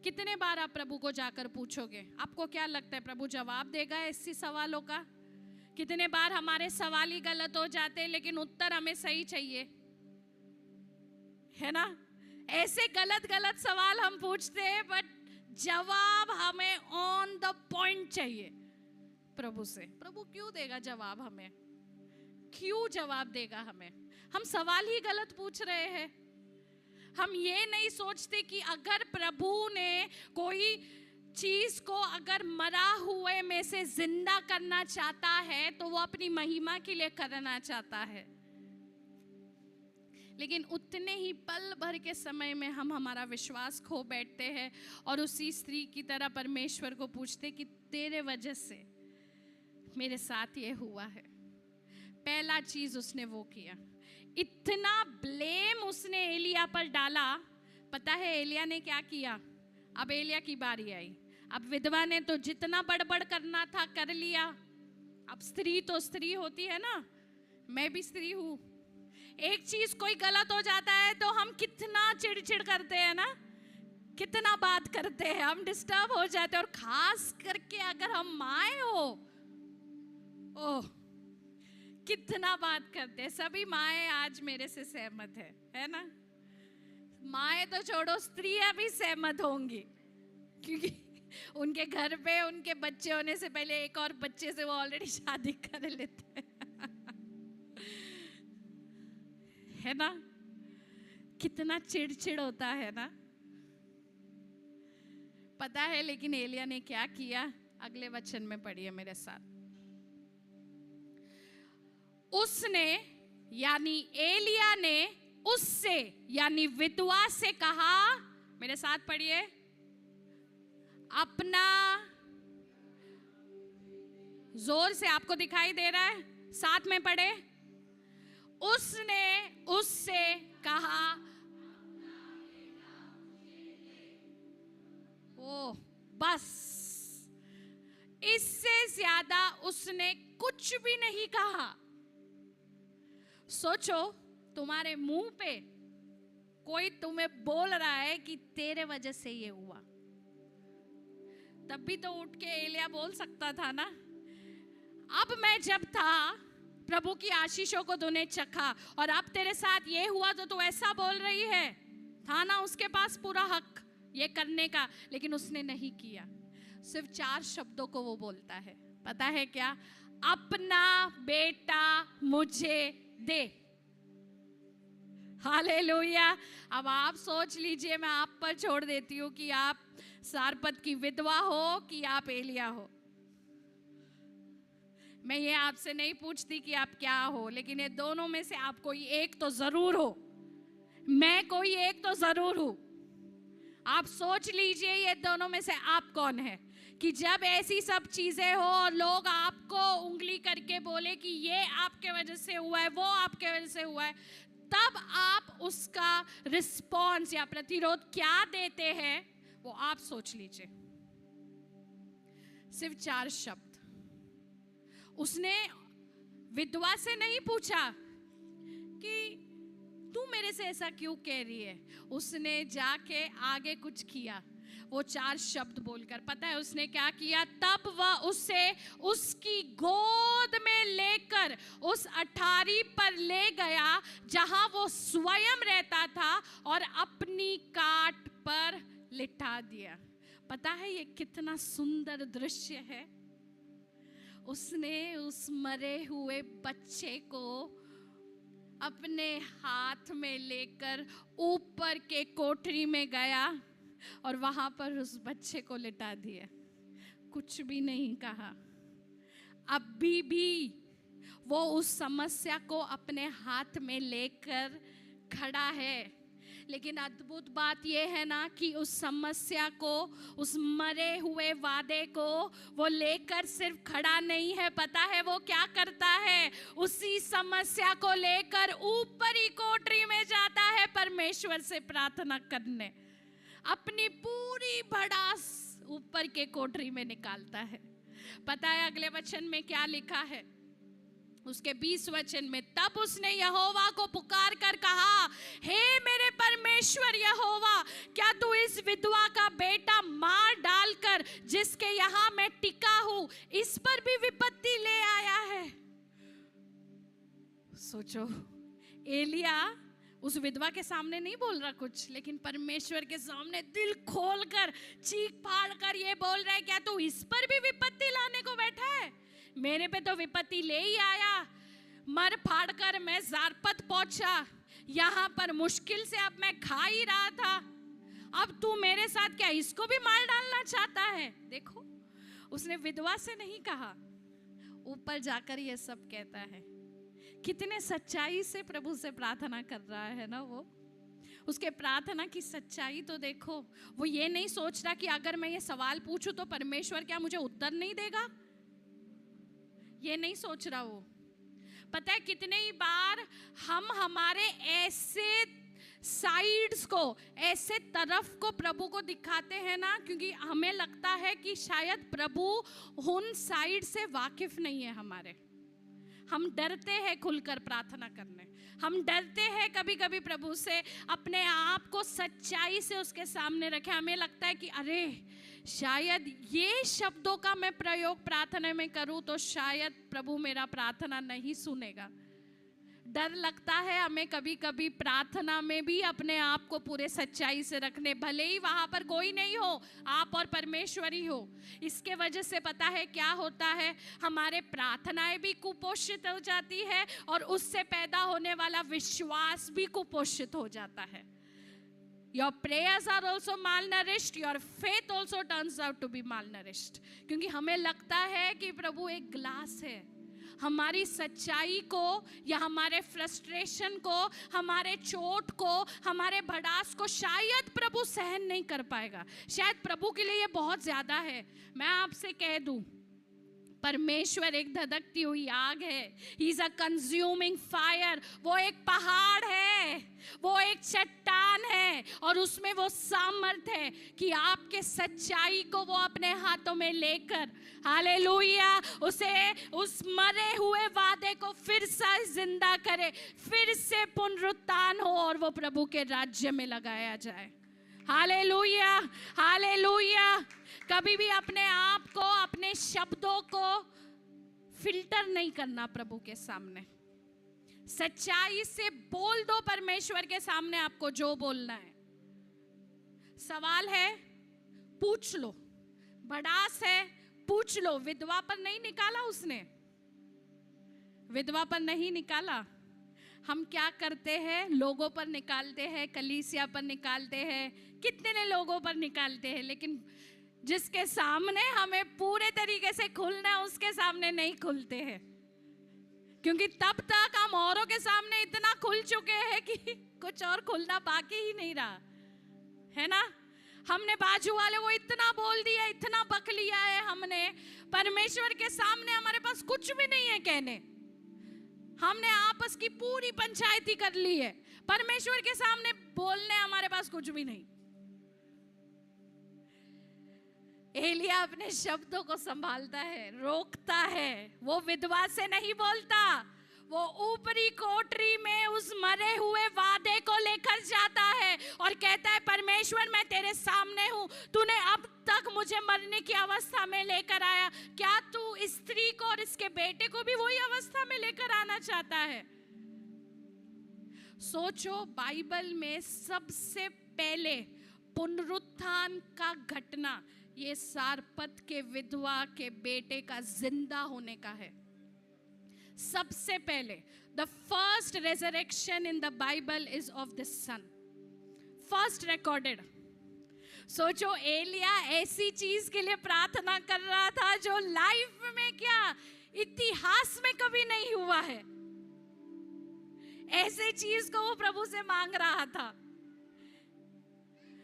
कितने बार आप प्रभु को जाकर पूछोगे? आपको क्या लगता है प्रभु जवाब देगा ऐसी सवालों का? कितने बार हमारे सवाल ही गलत हो जाते हैं, लेकिन उत्तर हमें सही चाहिए, है ना? ऐसे गलत गलत सवाल हम पूछते हैं, बट जवाब हमें ऑन द पॉइंट चाहिए प्रभु से। प्रभु क्यों देगा जवाब हमें? क्यों जवाब देगा हमें? हम सवाल ही गलत पूछ रहे हैं। हम ये नहीं सोचते कि अगर प्रभु ने कोई चीज को अगर मरा हुए में से जिंदा करना चाहता है तो वो अपनी महिमा के लिए करना चाहता है। लेकिन उतने ही पल भर के समय में हम हमारा विश्वास खो बैठते हैं और उसी स्त्री की तरह परमेश्वर को पूछते कि तेरे वजह से मेरे साथ ये हुआ है। पहला चीज उसने वो किया, इतना ब्लेम उसने एलिया पर डाला। पता है एलिया ने क्या किया? अब एलिया की बारी आई। अब विधवा ने तो जितना बड़बड़ करना था कर लिया। अब स्त्री तो स्त्री होती है ना, मैं भी स्त्री हूं। एक चीज कोई गलत हो जाता है तो हम कितना चिड़चिड़ करते हैं ना, कितना बात करते हैं, हम डिस्टर्ब हो जाते हैं। और खास करके अगर हम माए हो, ओह कितना बात करते हैं। सभी माए आज मेरे से सहमत है ना? माए तो छोड़ो, स्त्रियां भी सहमत होंगी, क्योंकि उनके घर पे उनके बच्चे होने से पहले एक और बच्चे से वो ऑलरेडी शादी कर लेते हैं है ना? कितना चिड़चिड़ होता है ना, पता है। लेकिन एलिया ने क्या किया? अगले वचन में पढ़िए मेरे साथ। उसने यानी एलिया ने उससे यानी विधवा से कहा, मेरे साथ पढ़िए, अपना, जोर से, आपको दिखाई दे रहा है? साथ में पढ़े। उसने उससे कहा, ओ बस, इससे ज्यादा उसने कुछ भी नहीं कहा। सोचो, तुम्हारे मुंह पे कोई तुम्हें बोल रहा है कि तेरे वजह से ये हुआ, तब भी तो उठ के एलिया बोल सकता था ना, अब मैं जब था प्रभु की आशीषों को तूने चखा और अब तेरे साथ ये हुआ तो तू ऐसा बोल रही है। था ना उसके पास पूरा हक ये करने का, लेकिन उसने नहीं किया। सिर्फ 4 शब्दों को वो बोलता है, पता है क्या? अपना बेटा मुझे दे। हालेलुया। अब आप सोच लीजिए, मैं आप पर छोड़ देती हूँ कि आप सारपत की विधवा हो कि आप एलिया हो। मैं ये आपसे नहीं पूछती कि आप क्या हो, लेकिन ये दोनों में से आप कोई एक तो जरूर हो। मैं कोई एक तो जरूर हूं। आप सोच लीजिए ये दोनों में से आप कौन है, कि जब ऐसी सब चीजें हो और लोग आपको उंगली करके बोले कि ये आपके वजह से हुआ है, वो आपके वजह से हुआ है, तब आप उसका रिस्पॉन्स या प्रतिरोध क्या देते हैं वो आप सोच लीजिए। सिर्फ 4 शब्द। उसने विधवा से नहीं पूछा कि तू मेरे से ऐसा क्यों कह रही है। उसने जाके आगे कुछ किया, वो 4 शब्द बोलकर। पता है उसने क्या किया? तब वह उसे उसकी गोद में लेकर उस अठारी पर ले गया जहां वो स्वयं रहता था और अपनी काट पर लिटा दिया। पता है ये कितना सुंदर दृश्य है। उसने उस मरे हुए बच्चे को अपने हाथ में लेकर ऊपर के कोठरी में गया और वहां पर उस बच्चे को लिटा दिया। कुछ भी नहीं कहा। अभी भी वो उस समस्या को अपने हाथ में लेकर खड़ा है। लेकिन अद्भुत बात यह है ना कि उस समस्या को, उस मरे हुए वादे को वो लेकर सिर्फ खड़ा नहीं है। पता है वो क्या करता है? उसी समस्या को लेकर ऊपरी कोठरी में जाता है परमेश्वर से प्रार्थना करने। अपनी पूरी भड़ास ऊपर के कोठरी में निकालता है। पता है अगले वचन में क्या लिखा है? उसके 20 वचन में, तब उसने यहोवा को पुकार कर कहा, हे मेरे परमेश्वर यहोवा, क्या तू इस विधवा का बेटा मार डालकर जिसके यहाँ मैं टिका हूं, इस पर भी विपत्ति ले आया है? सोचो, एलिया उस विधवा के सामने नहीं बोल रहा कुछ, लेकिन परमेश्वर के सामने दिल खोलकर चीख फाड़ कर ये बोल रहा है, क्या तू इस पर भी विपत्ति लाने को बैठा है? मेरे पे तो विपत्ति ले ही आया। मर फाड़ कर मैं ज़ारपत पहुंचा, यहाँ पर मुश्किल से अब मैं खा ही रहा था, अब तू मेरे साथ क्या इसको भी मार डालना चाहता है? देखो, उसने विधवा से नहीं कहा, ऊपर जाकर ये सब कहता है। कितने सच्चाई से प्रभु से प्रार्थना कर रहा है ना वो। उसके प्रार्थना की सच्चाई तो देखो। वो ये नहीं सोच रहा कि अगर मैं ये सवाल पूछूं तो परमेश्वर क्या मुझे उत्तर नहीं देगा, ये नहीं सोच रहा वो। पता है कितने ही बार हम हमारे ऐसे साइड्स को, ऐसे तरफ को प्रभु को दिखाते हैं ना, क्योंकि हमें लगता है कि शायद प्रभु उन साइड से वाकिफ नहीं है हमारे। हम डरते हैं खुलकर प्रार्थना करने। हम डरते हैं कभी कभी प्रभु से अपने आप को सच्चाई से उसके सामने रखें। हमें लगता है कि अरे शायद ये शब्दों का मैं प्रयोग प्रार्थना में करूं तो शायद प्रभु मेरा प्रार्थना नहीं सुनेगा। डर लगता है हमें कभी कभी प्रार्थना में भी अपने आप को पूरे सच्चाई से रखने, भले ही वहां पर कोई नहीं हो, आप और परमेश्वर ही हो। इसके वजह से पता है क्या होता है, हमारे प्रार्थनाएं भी कुपोषित हो जाती है और उससे पैदा होने वाला विश्वास भी कुपोषित हो जाता है। Your prayers are also malnourished, your faith also turns out to be malnourished। क्योंकि हमें लगता है कि प्रभु एक ग्लास है, हमारी सच्चाई को या हमारे फ्रस्ट्रेशन को, हमारे चोट को, हमारे भड़ास को शायद प्रभु सहन नहीं कर पाएगा। शायद प्रभु के लिए ये बहुत ज्यादा है। मैं आपसे कह दूं, परमेश्वर एक धधकती हुई आग है। He is a consuming fire। वो एक पहाड़ है, वो एक चट्टान है और उसमें वो सामर्थ है कि आपके सच्चाई को वो अपने हाथों में लेकर, हालेलुया, उसे उस मरे हुए वादे को फिर से जिंदा करे, फिर से पुनरुत्थान हो और वो प्रभु के राज्य में लगाया जाए। Hallelujah, hallelujah. कभी भी अपने आप को, अपने शब्दों को फिल्टर नहीं करना प्रभु के सामने। सच्चाई से बोल दो परमेश्वर के सामने आपको जो बोलना है। सवाल है, पूछ लो। भड़ास है, पूछ लो। विधवा पर नहीं निकाला उसने, विधवा पर नहीं निकाला। हम क्या करते हैं, लोगों पर निकालते हैं, कलीसिया पर निकालते हैं, कितने लोगों पर निकालते हैं, लेकिन जिसके सामने हमें पूरे तरीके से खुलना है उसके सामने नहीं खुलते हैं। क्योंकि तब तक हम औरों के सामने इतना खुल चुके हैं कि कुछ और खुलना बाकी ही नहीं रहा है ना। हमने बाजू वाले को इतना बोल दिया, इतना बक लिया है हमने, परमेश्वर के सामने हमारे पास कुछ भी नहीं है कहने। हमने आपस की पूरी पंचायती कर ली है, परमेश्वर के सामने बोलने हमारे पास कुछ भी नहीं। एलिया अपने शब्दों को संभालता है, रोकता है, वो विधवा से नहीं बोलता, वो ऊपरी कोठरी में उस मरे हुए वादे को लेकर जाता है और कहता है परमेश्वर मैं तेरे सामने हूं, तूने अब तक मुझे मरने की अवस्था में लेकर आया, क्या तू इस स्त्री को और इसके बेटे को भी वही अवस्था में लेकर आना चाहता है? सोचो, बाइबल में सबसे पहले पुनरुत्थान का घटना ये सारपत के विधवा के बेटे का जिंदा होने का है। सबसे पहले the first resurrection in the Bible is of the son, first recorded. सोचो, एलिया ऐसी चीज के लिए प्रार्थना कर रहा था जो लाइफ में क्या इतिहास में कभी नहीं हुआ है। ऐसे चीज को वो प्रभु से मांग रहा था।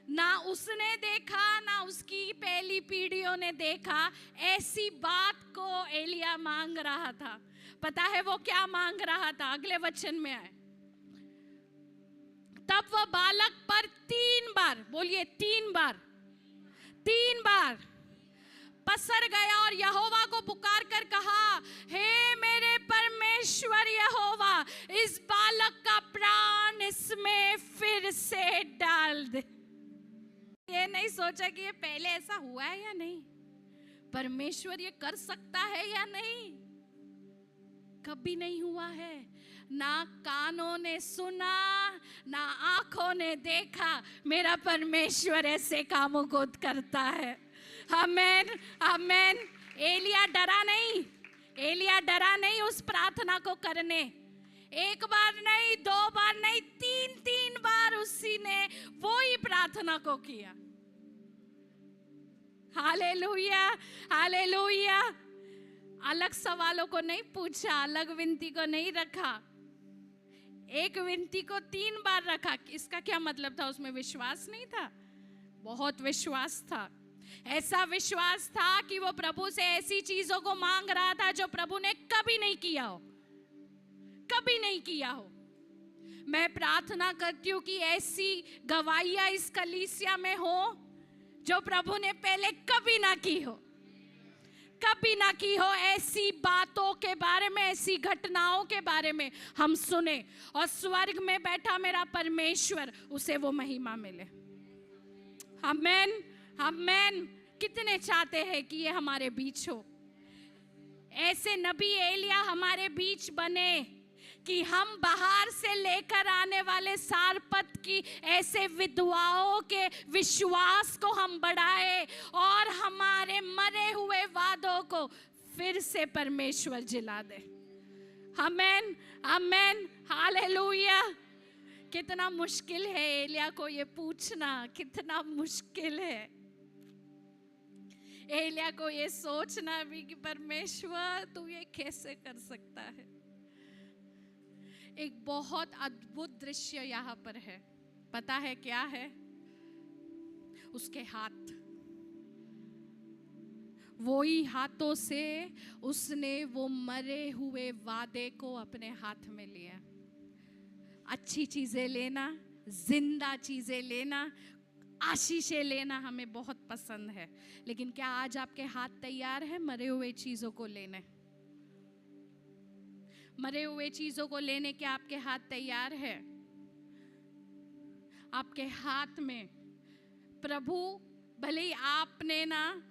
ना उसने देखा, ना उसकी पहली पीढ़ियों ने देखा, ऐसी बात को एलिया मांग रहा था। पता है वो क्या मांग रहा था? अगले वचन में आए, तब वह बालक पर 3 बार, बोलिए 3 बार पसर गया और यहोवा को पुकार कर कहा, हे मेरे परमेश्वर यहोवा, इस बालक का प्राण इसमें फिर से डाल दे। ये नहीं सोचा कि ये पहले ऐसा हुआ है या नहीं, परमेश्वर ये कर सकता है या नहीं। कभी नहीं हुआ है, ना कानों ने सुना, ना आंखों ने देखा, मेरा परमेश्वर ऐसे कामों को करता है। आमेन, आमेन। एलिया डरा नहीं उस प्रार्थना को करने। 1 बार नहीं, 2 बार नहीं, 3 बार उसी ने वो ही प्रार्थना को किया। Hallelujah, hallelujah. अलग सवालों को नहीं पूछा, अलग विनती को नहीं रखा, एक विनती को 3 बार रखा। इसका क्या मतलब था? उसमें विश्वास नहीं था? बहुत विश्वास था। ऐसा विश्वास था कि वो प्रभु से ऐसी चीजों को मांग रहा था जो प्रभु ने कभी नहीं किया हो, कभी नहीं किया हो। मैं प्रार्थना करती हूँ कि ऐसी गवाहियां इस कलीसिया में हो जो प्रभु ने पहले कभी ना की हो, कभी ना की हो। ऐसी बातों के बारे में, ऐसी घटनाओं के बारे में हम सुने और स्वर्ग में बैठा मेरा परमेश्वर, उसे वो महिमा मिले। आमेन, आमेन। कितने चाहते हैं कि ये हमारे बीच हो, ऐसे नबी एलिया हमारे बीच बने कि हम बाहर से लेकर आने वाले सारपत की ऐसे विधवाओं के विश्वास को हम बढ़ाए और हमारे मरे हुए वादों को फिर से परमेश्वर जिला दे। आमेन, आमेन, हालेलुया। कितना मुश्किल है एलिया को ये पूछना, कितना मुश्किल है एलिया को ये सोचना भी कि परमेश्वर तू ये कैसे कर सकता है। एक बहुत अद्भुत दृश्य यहाँ पर है, पता है क्या है? उसके हाथ, वो ही हाथों से उसने वो मरे हुए वादे को अपने हाथ में लिया। अच्छी चीजें लेना, जिंदा चीजें लेना, आशीषें लेना हमें बहुत पसंद है, लेकिन क्या आज आपके हाथ तैयार है मरे हुए चीजों को लेने? मरे हुए चीजों को लेने के आपके हाथ तैयार है? आपके हाथ में प्रभु, भले ही आपने ना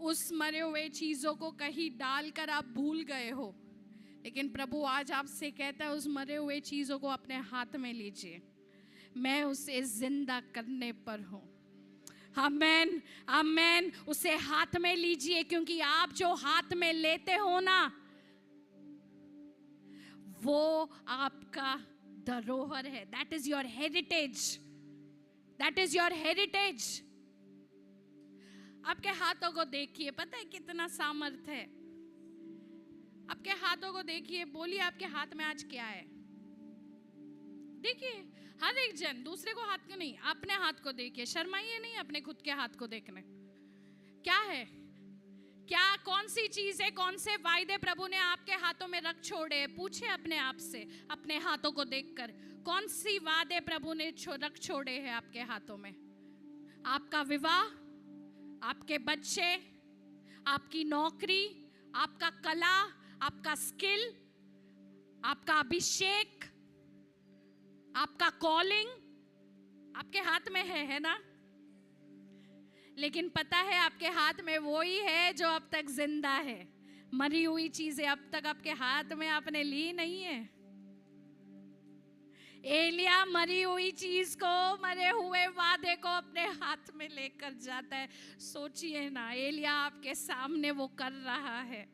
उस मरे हुए चीजों को कहीं डालकर आप भूल गए हो, लेकिन प्रभु आज आपसे कहता है उस मरे हुए चीजों को अपने हाथ में लीजिए, मैं उसे जिंदा करने पर हूं। आमेन, आमेन। उसे हाथ में लीजिए, क्योंकि आप जो हाथ में लेते हो ना, वो आपका धरोहर है। That is your heritage, that is your heritage. आपके हाथों को देखिए, पता है कितना सामर्थ्य है? आपके हाथों को देखिए, बोलिए आपके हाथ में आज क्या है? देखिए, हर एक जन दूसरे को हाथ को नहीं, अपने हाथ को देखिए। शर्माइए नहीं अपने खुद के हाथ को देखने। क्या है? क्या, कौन सी चीजें, कौन से वायदे प्रभु ने आपके हाथों में रख छोड़े? पूछे अपने आप से, अपने हाथों को देखकर, कौन सी वादे प्रभु ने रख छोड़े हैं आपके हाथों में? आपका विवाह, आपके बच्चे, आपकी नौकरी, आपका कला, आपका स्किल, आपका अभिषेक, आपका कॉलिंग आपके हाथ में है ना? लेकिन पता है आपके हाथ में वो ही है जो अब तक जिंदा है। मरी हुई चीजें अब तक आपके हाथ में आपने ली नहीं है। एलिया मरी हुई चीज को, मरे हुए वादे को अपने हाथ में लेकर जाता है। सोचिए ना, एलिया आपके सामने वो कर रहा है,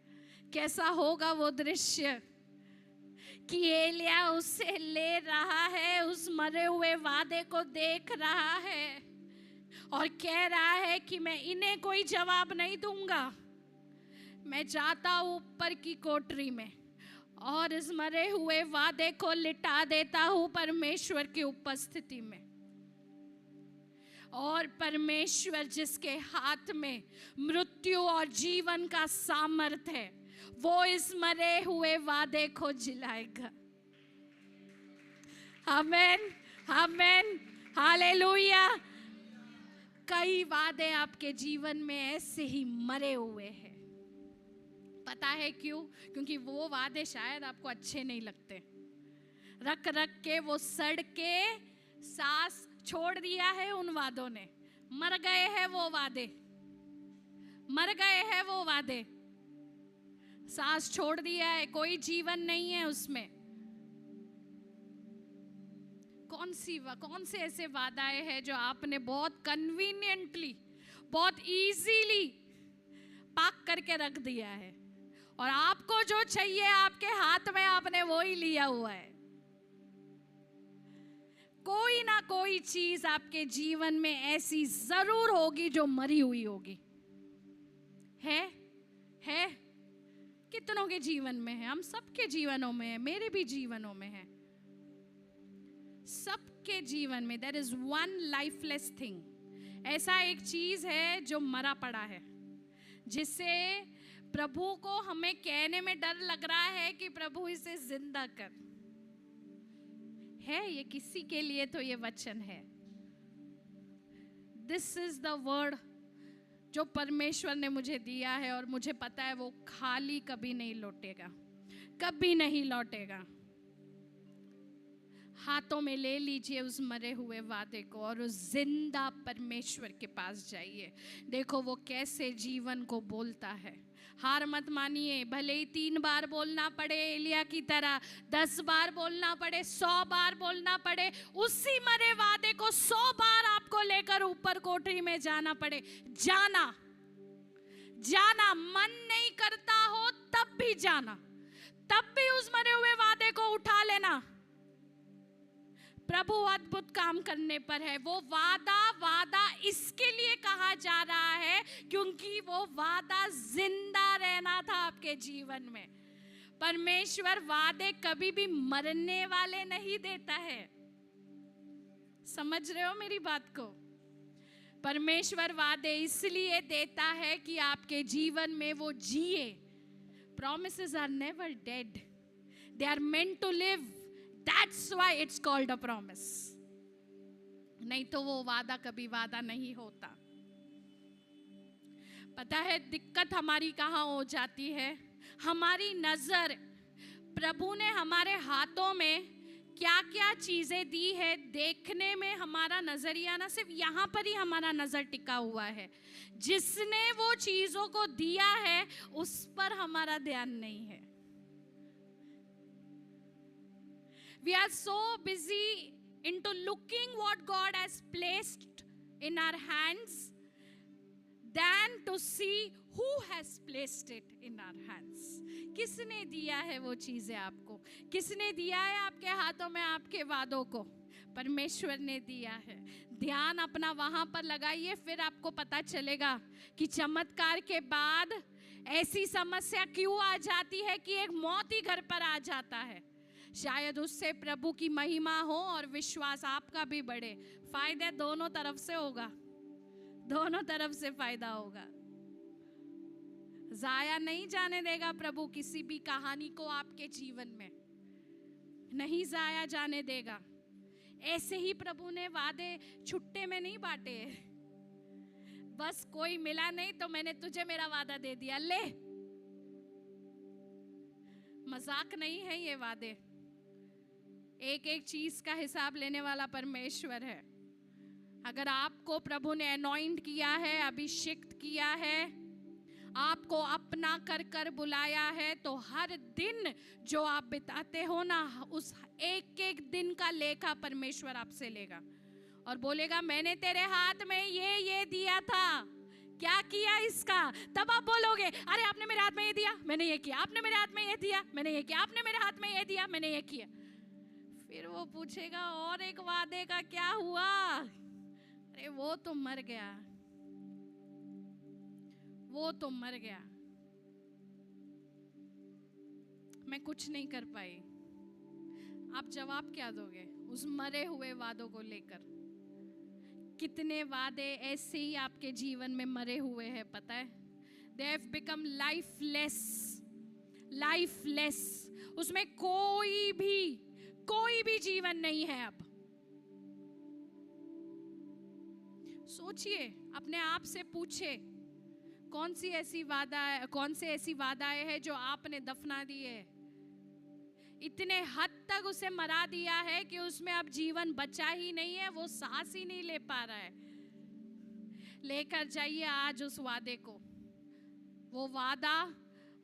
कैसा होगा वो दृश्य कि एलिया उससे ले रहा है, उस मरे हुए वादे को देख रहा है और कह रहा है कि मैं इन्हें कोई जवाब नहीं दूंगा, मैं जाता हूं ऊपर की कोठरी में और इस मरे हुए वादे को लिटा देता हूं परमेश्वर की उपस्थिति में। और परमेश्वर जिसके हाथ में मृत्यु और जीवन का सामर्थ है, वो इस मरे हुए वादे को जिलाएगा। आमेन, आमेन, हालेलुया। कई वादे आपके जीवन में ऐसे ही मरे हुए हैं। पता है क्यों? क्योंकि वो वादे शायद आपको अच्छे नहीं लगते। रख रख के वो सड़ के सांस छोड़ दिया है उन वादों ने। मर गए हैं वो वादे, मर गए हैं वो वादे, सांस छोड़ दिया है, कोई जीवन नहीं है उसमें। कौन से ऐसे वादाएं हैं जो आपने बहुत कन्वीनियंटली, बहुत इजीली पाक करके रख दिया है और आपको जो चाहिए आपके हाथ में आपने वो ही लिया हुआ है। कोई ना कोई चीज आपके जीवन में ऐसी जरूर होगी जो मरी हुई होगी। है कितनों के जीवन में है? हम सबके जीवनों में है, मेरे भी जीवनों में है। सबके जीवन में there is one lifeless thing. ऐसा एक चीज है जो मरा पड़ा है, जिसे प्रभु को हमें कहने में डर लग रहा है कि प्रभु इसे जिंदा कर। है ये किसी के लिए तो ये वचन है। दिस इज द वर्ड जो परमेश्वर ने मुझे दिया है और मुझे पता है वो खाली कभी नहीं लौटेगा, कभी नहीं लौटेगा। हाथों में ले लीजिए उस मरे हुए वादे को और उस जिंदा परमेश्वर के पास जाइए। देखो वो कैसे जीवन को बोलता है। हार मत मानिए, भले ही 3 बार बोलना पड़े एलिया की तरह, 10 बार बोलना पड़े, 100 बार बोलना पड़े, उसी मरे वादे को 100 बार आपको लेकर ऊपर कोठरी में जाना पड़े, जाना। मन नहीं करता हो तब भी जाना, तब भी उस मरे हुए वादे को उठा लेना। प्रभु अद्भुत काम करने पर है। वो वादा इसके लिए कहा जा रहा है क्योंकि वो वादा जिंदा रहना था आपके जीवन में। परमेश्वर वादे कभी भी मरने वाले नहीं देता है। समझ रहे हो मेरी बात को? परमेश्वर वादे इसलिए देता है कि आपके जीवन में वो जिए। Promises are never dead. They are meant to live. That's why it's called a promise. नहीं तो वो वादा कभी वादा नहीं होता। पता है दिक्कत हमारी कहाँ हो जाती है? हमारी नजर, प्रभु ने हमारे हाथों में क्या क्या चीजें दी है, देखने में हमारा नजरिया ना सिर्फ यहाँ पर ही हमारा नजर टिका हुआ है। जिसने वो चीजों को दिया है उस पर हमारा ध्यान नहीं है। We are so busy into looking what God has placed in our hands than to see who has placed it in our hands. किसने दिया है वो चीजें आपको? किसने दिया है आपके हाथों में आपके वादों को? परमेश्वर ने दिया है। ध्यान अपना वहां पर लगाइए, फिर आपको पता चलेगा कि चमत्कार के बाद ऐसी समस्या क्यों आ जाती है कि एक मौत ही घर पर आ जाता है। शायद उससे प्रभु की महिमा हो और विश्वास आपका भी बढ़े। फायदा दोनों तरफ से होगा, दोनों तरफ से फायदा होगा। जाया नहीं जाने देगा प्रभु किसी भी कहानी को आपके जीवन में, नहीं जाया जाने देगा। ऐसे ही प्रभु ने वादे छुट्टे में नहीं बांटे हैं। बस कोई मिला नहीं तो मैंने तुझे मेरा वादा दे दिया, ले। मजाक नहीं है ये वादे। एक एक चीज का हिसाब लेने वाला परमेश्वर है। अगर आपको प्रभु ने अनॉइंट किया है, अभिषिक्त किया है, आपको अपना कर कर बुलाया है, तो हर दिन जो आप बिताते हो ना, उस एक एक दिन का लेखा परमेश्वर आपसे लेगा और बोलेगा मैंने तेरे हाथ में ये दिया था, क्या किया इसका। तब आप बोलोगे अरे आपने मेरे हाथ में ये दिया, मैंने ये किया, आपने मेरे हाथ में ये दिया, मैंने ये किया, आपने मेरे हाथ में ये दिया, मैंने ये किया। फिर वो पूछेगा और एक वादे का क्या हुआ? अरे वो तो मर गया, वो तो मर गया, मैं कुछ नहीं कर पाई। आप जवाब क्या दोगे उस मरे हुए वादों को लेकर? कितने वादे ऐसे ही आपके जीवन में मरे हुए हैं, पता है? They have become lifeless। उसमें कोई भी जीवन नहीं है। अब सोचिए, अपने आप से पूछे कौन से ऐसी वादाएं हैं जो आपने दफना दी है। इतने हद तक उसे मरा दिया है कि उसमें अब जीवन बचा ही नहीं है, वो सांस ही नहीं ले पा रहा है। लेकर जाइए आज उस वादे को। वो वादा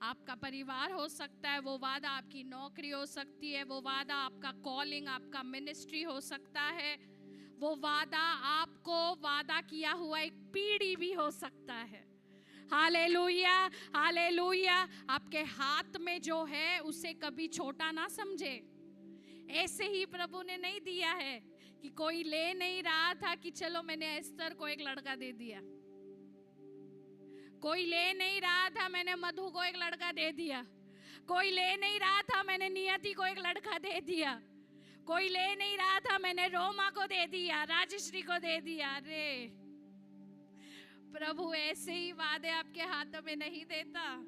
आपका परिवार हो सकता है, वो वादा आपकी नौकरी हो सकती है, वो वादा आपका कॉलिंग, आपका मिनिस्ट्री हो सकता है, वो वादा आपको वादा किया हुआ एक पीढ़ी भी हो सकता है। Hallelujah, hallelujah. आपके हाथ में जो है उसे कभी छोटा ना समझे। ऐसे ही प्रभु ने नहीं दिया है कि कोई ले नहीं रहा था कि चलो मैंने एस्तर को एक लड़का दे दिया, कोई ले नहीं रहा था मैंने मधु को एक लड़का दे दिया, कोई ले नहीं रहा था मैंने नियति को एक लड़का दे दिया, कोई ले नहीं रहा था मैंने रोमा को दे दिया, राजश्री को दे दिया। अरे प्रभु ऐसे ही वादे आपके हाथों में नहीं देता।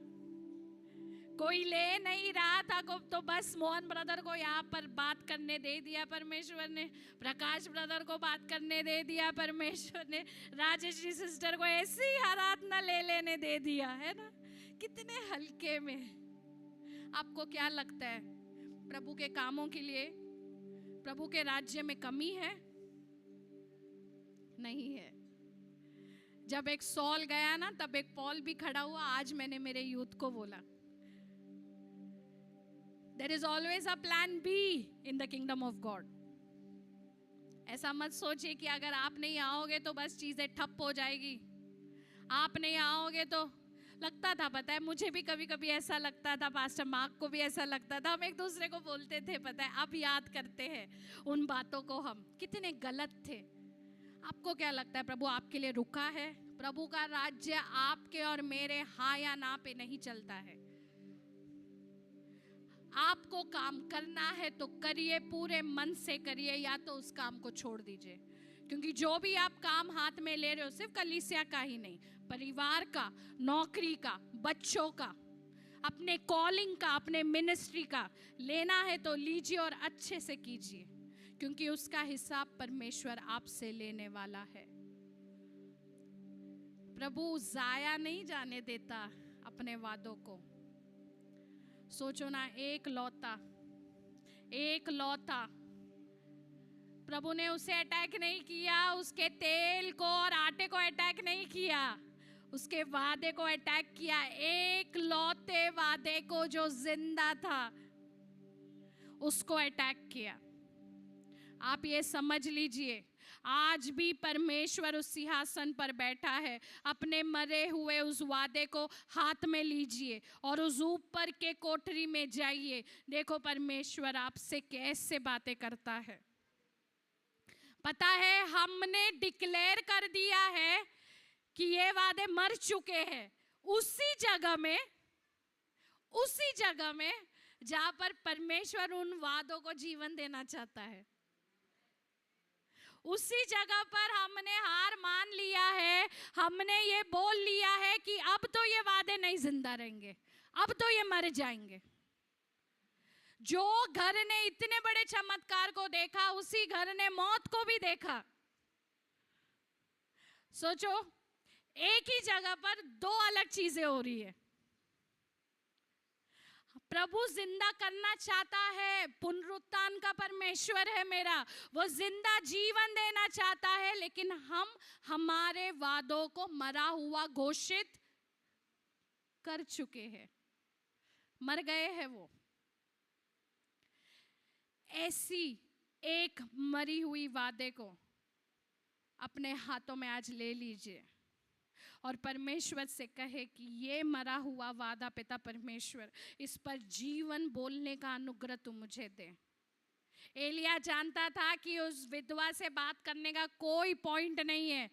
कोई ले नहीं रहा था को तो बस मोहन ब्रदर को यहाँ पर बात करने दे दिया परमेश्वर ने, प्रकाश ब्रदर को बात करने दे दिया परमेश्वर ने, राजेश्री सिस्टर को ऐसे ही आराधना ले लेने दे दिया, है ना? कितने हल्के में। आपको क्या लगता है प्रभु के कामों के लिए, प्रभु के राज्य में कमी है? नहीं है। जब एक सॉल गया ना, तब एक पॉल भी खड़ा हुआ। आज मैंने मेरे यूथ को बोला, there is always a plan B in the kingdom of God। ऐसा मत सोचिए कि अगर आप नहीं आओगे तो बस चीजें ठप हो जाएगी। आप नहीं आओगे तो लगता था, पता है मुझे भी कभी कभी ऐसा लगता था, पास्टर मार्क को भी ऐसा लगता था। हम एक दूसरे को बोलते थे, पता है अब याद करते हैं उन बातों को, हम कितने गलत थे। आपको क्या लगता है प्रभु आपके लिए रुका है? प्रभु का राज्य आपके और मेरे हाँ या ना पे नहीं चलता है। आपको काम करना है तो करिए, पूरे मन से करिए, या तो उस काम को छोड़ दीजिए। क्योंकि जो भी आप काम हाथ में ले रहे हो, सिर्फ कलीसिया का ही नहीं, परिवार का, नौकरी का, बच्चों का, अपने कॉलिंग का, अपने मिनिस्ट्री का लेना है तो लीजिए और अच्छे से कीजिए, क्योंकि उसका हिसाब परमेश्वर आपसे लेने वाला है। प्रभु जाया नहीं जाने देता अपने वादों को। सोचो ना, एक लौता प्रभु ने उसे अटैक नहीं किया, उसके तेल को और आटे को अटैक नहीं किया, उसके वादे को अटैक किया। एक लौते वादे को जो जिंदा था उसको अटैक किया। आप ये समझ लीजिए, आज भी परमेश्वर उस सिंहासन पर बैठा है। अपने मरे हुए उस वादे को हाथ में लीजिए और उस ऊपर के कोठरी में जाइए। देखो परमेश्वर आपसे कैसे बातें करता है। पता है, हमने डिक्लेयर कर दिया है कि ये वादे मर चुके हैं उसी जगह में जहां पर परमेश्वर उन वादों को जीवन देना चाहता है। उसी जगह पर हमने हार मान लिया है, हमने ये बोल लिया है कि अब तो ये वादे नहीं जिंदा रहेंगे, अब तो ये मर जाएंगे। जो घर ने इतने बड़े चमत्कार को देखा, उसी घर ने मौत को भी देखा। सोचो, एक ही जगह पर दो अलग चीजें हो रही है। प्रभु जिंदा करना चाहता है, पुनरुत्थान का परमेश्वर है मेरा, वो जिंदा जीवन देना चाहता है, लेकिन हम हमारे वादों को मरा हुआ घोषित कर चुके हैं, मर गए हैं वो। ऐसी एक मरी हुई वादे को अपने हाथों में आज ले लीजिए और परमेश्वर से कहे कि ये मरा हुआ वादा पिता परमेश्वर, इस पर जीवन बोलने का अनुग्रह तू मुझे दे। एलिया जानता था कि उस विधवा से बात करने का कोई पॉइंट नहीं है,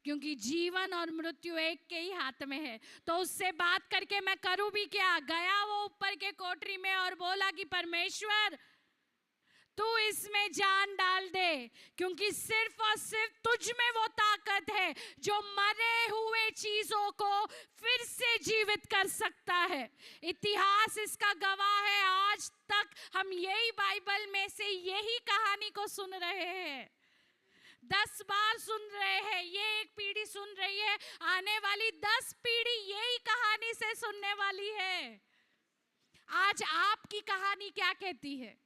क्योंकि जीवन और मृत्यु एक के ही हाथ में है। तो उससे बात करके मैं करूं भी क्या? गया वो ऊपर के कोठरी में और बोला कि परमेश्वर तू इसमें जान डाल दे, क्योंकि सिर्फ और सिर्फ तुझ में वो ताकत है जो मरे हुए चीजों को फिर से जीवित कर सकता है। इतिहास इसका गवाह है। आज तक हम यही बाइबल में से यही कहानी को सुन रहे हैं, 10 बार सुन रहे हैं। ये एक पीढ़ी सुन रही है, आने वाली 10 पीढ़ी यही कहानी से सुनने वाली है। आज आपकी कहानी क्या कहती है?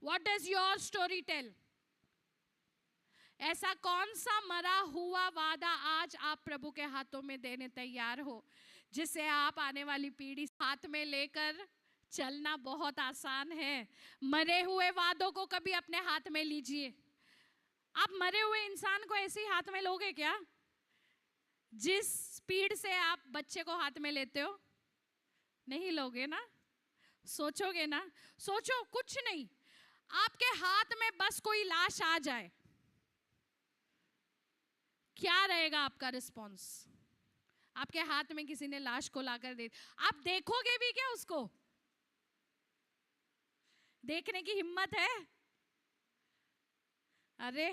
What does your story tell? ऐसा कौन सा मरा हुआ वादा आज आप प्रभु के हाथों में देने तैयार हो, जिसे आप आने वाली पीढ़ी हाथ में लेकर चलना बहुत आसान है। मरे हुए वादों को कभी अपने हाथ में लीजिए। आप मरे हुए इंसान को ऐसे ही हाथ में लोगे क्या? जिस स्पीड से आप बच्चे को हाथ में लेते हो, नहीं लोगे ना। सोचोगे ना? सोचो, कुछ नहीं, आपके हाथ में बस कोई लाश आ जाए, क्या रहेगा आपका रिस्पॉन्स? आपके हाथ में किसी ने लाश को लाकर दे, आप देखोगे भी क्या उसको? देखने की हिम्मत है? अरे,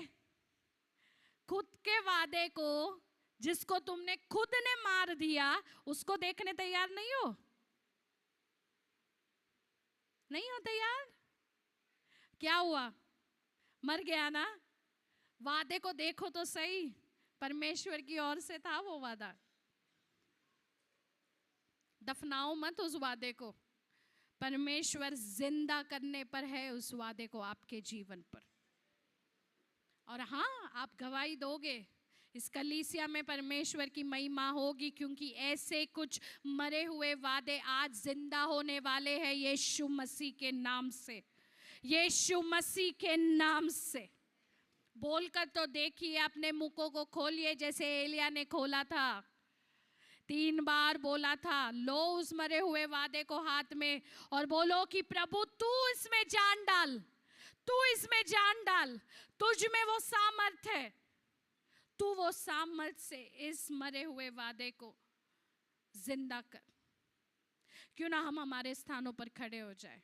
खुद के वादे को, जिसको तुमने खुद ने मार दिया, उसको देखने तैयार नहीं हो? नहीं हो तैयार? क्या हुआ? मर गया ना। वादे को देखो तो सही, परमेश्वर की ओर से था वो वादा। दफनाओ मत उस वादे को, परमेश्वर जिंदा करने पर है उस वादे को आपके जीवन पर। और हाँ, आप गवाही दोगे, इस कलीसिया में परमेश्वर की महिमा होगी, क्योंकि ऐसे कुछ मरे हुए वादे आज जिंदा होने वाले हैं यीशु मसीह के नाम से। यीशु मसीह के नाम से बोलकर तो देखिए, अपने मुखों को खोलिए जैसे एलिया ने खोला था। 3 बार बोला था, लो उस मरे हुए वादे को हाथ में और बोलो कि प्रभु तू इसमें जान डाल, तू इसमें जान डाल, तुझ में वो सामर्थ है, तू वो सामर्थ से इस मरे हुए वादे को जिंदा कर। क्यों ना हम हमारे स्थानों पर खड़े हो जाए।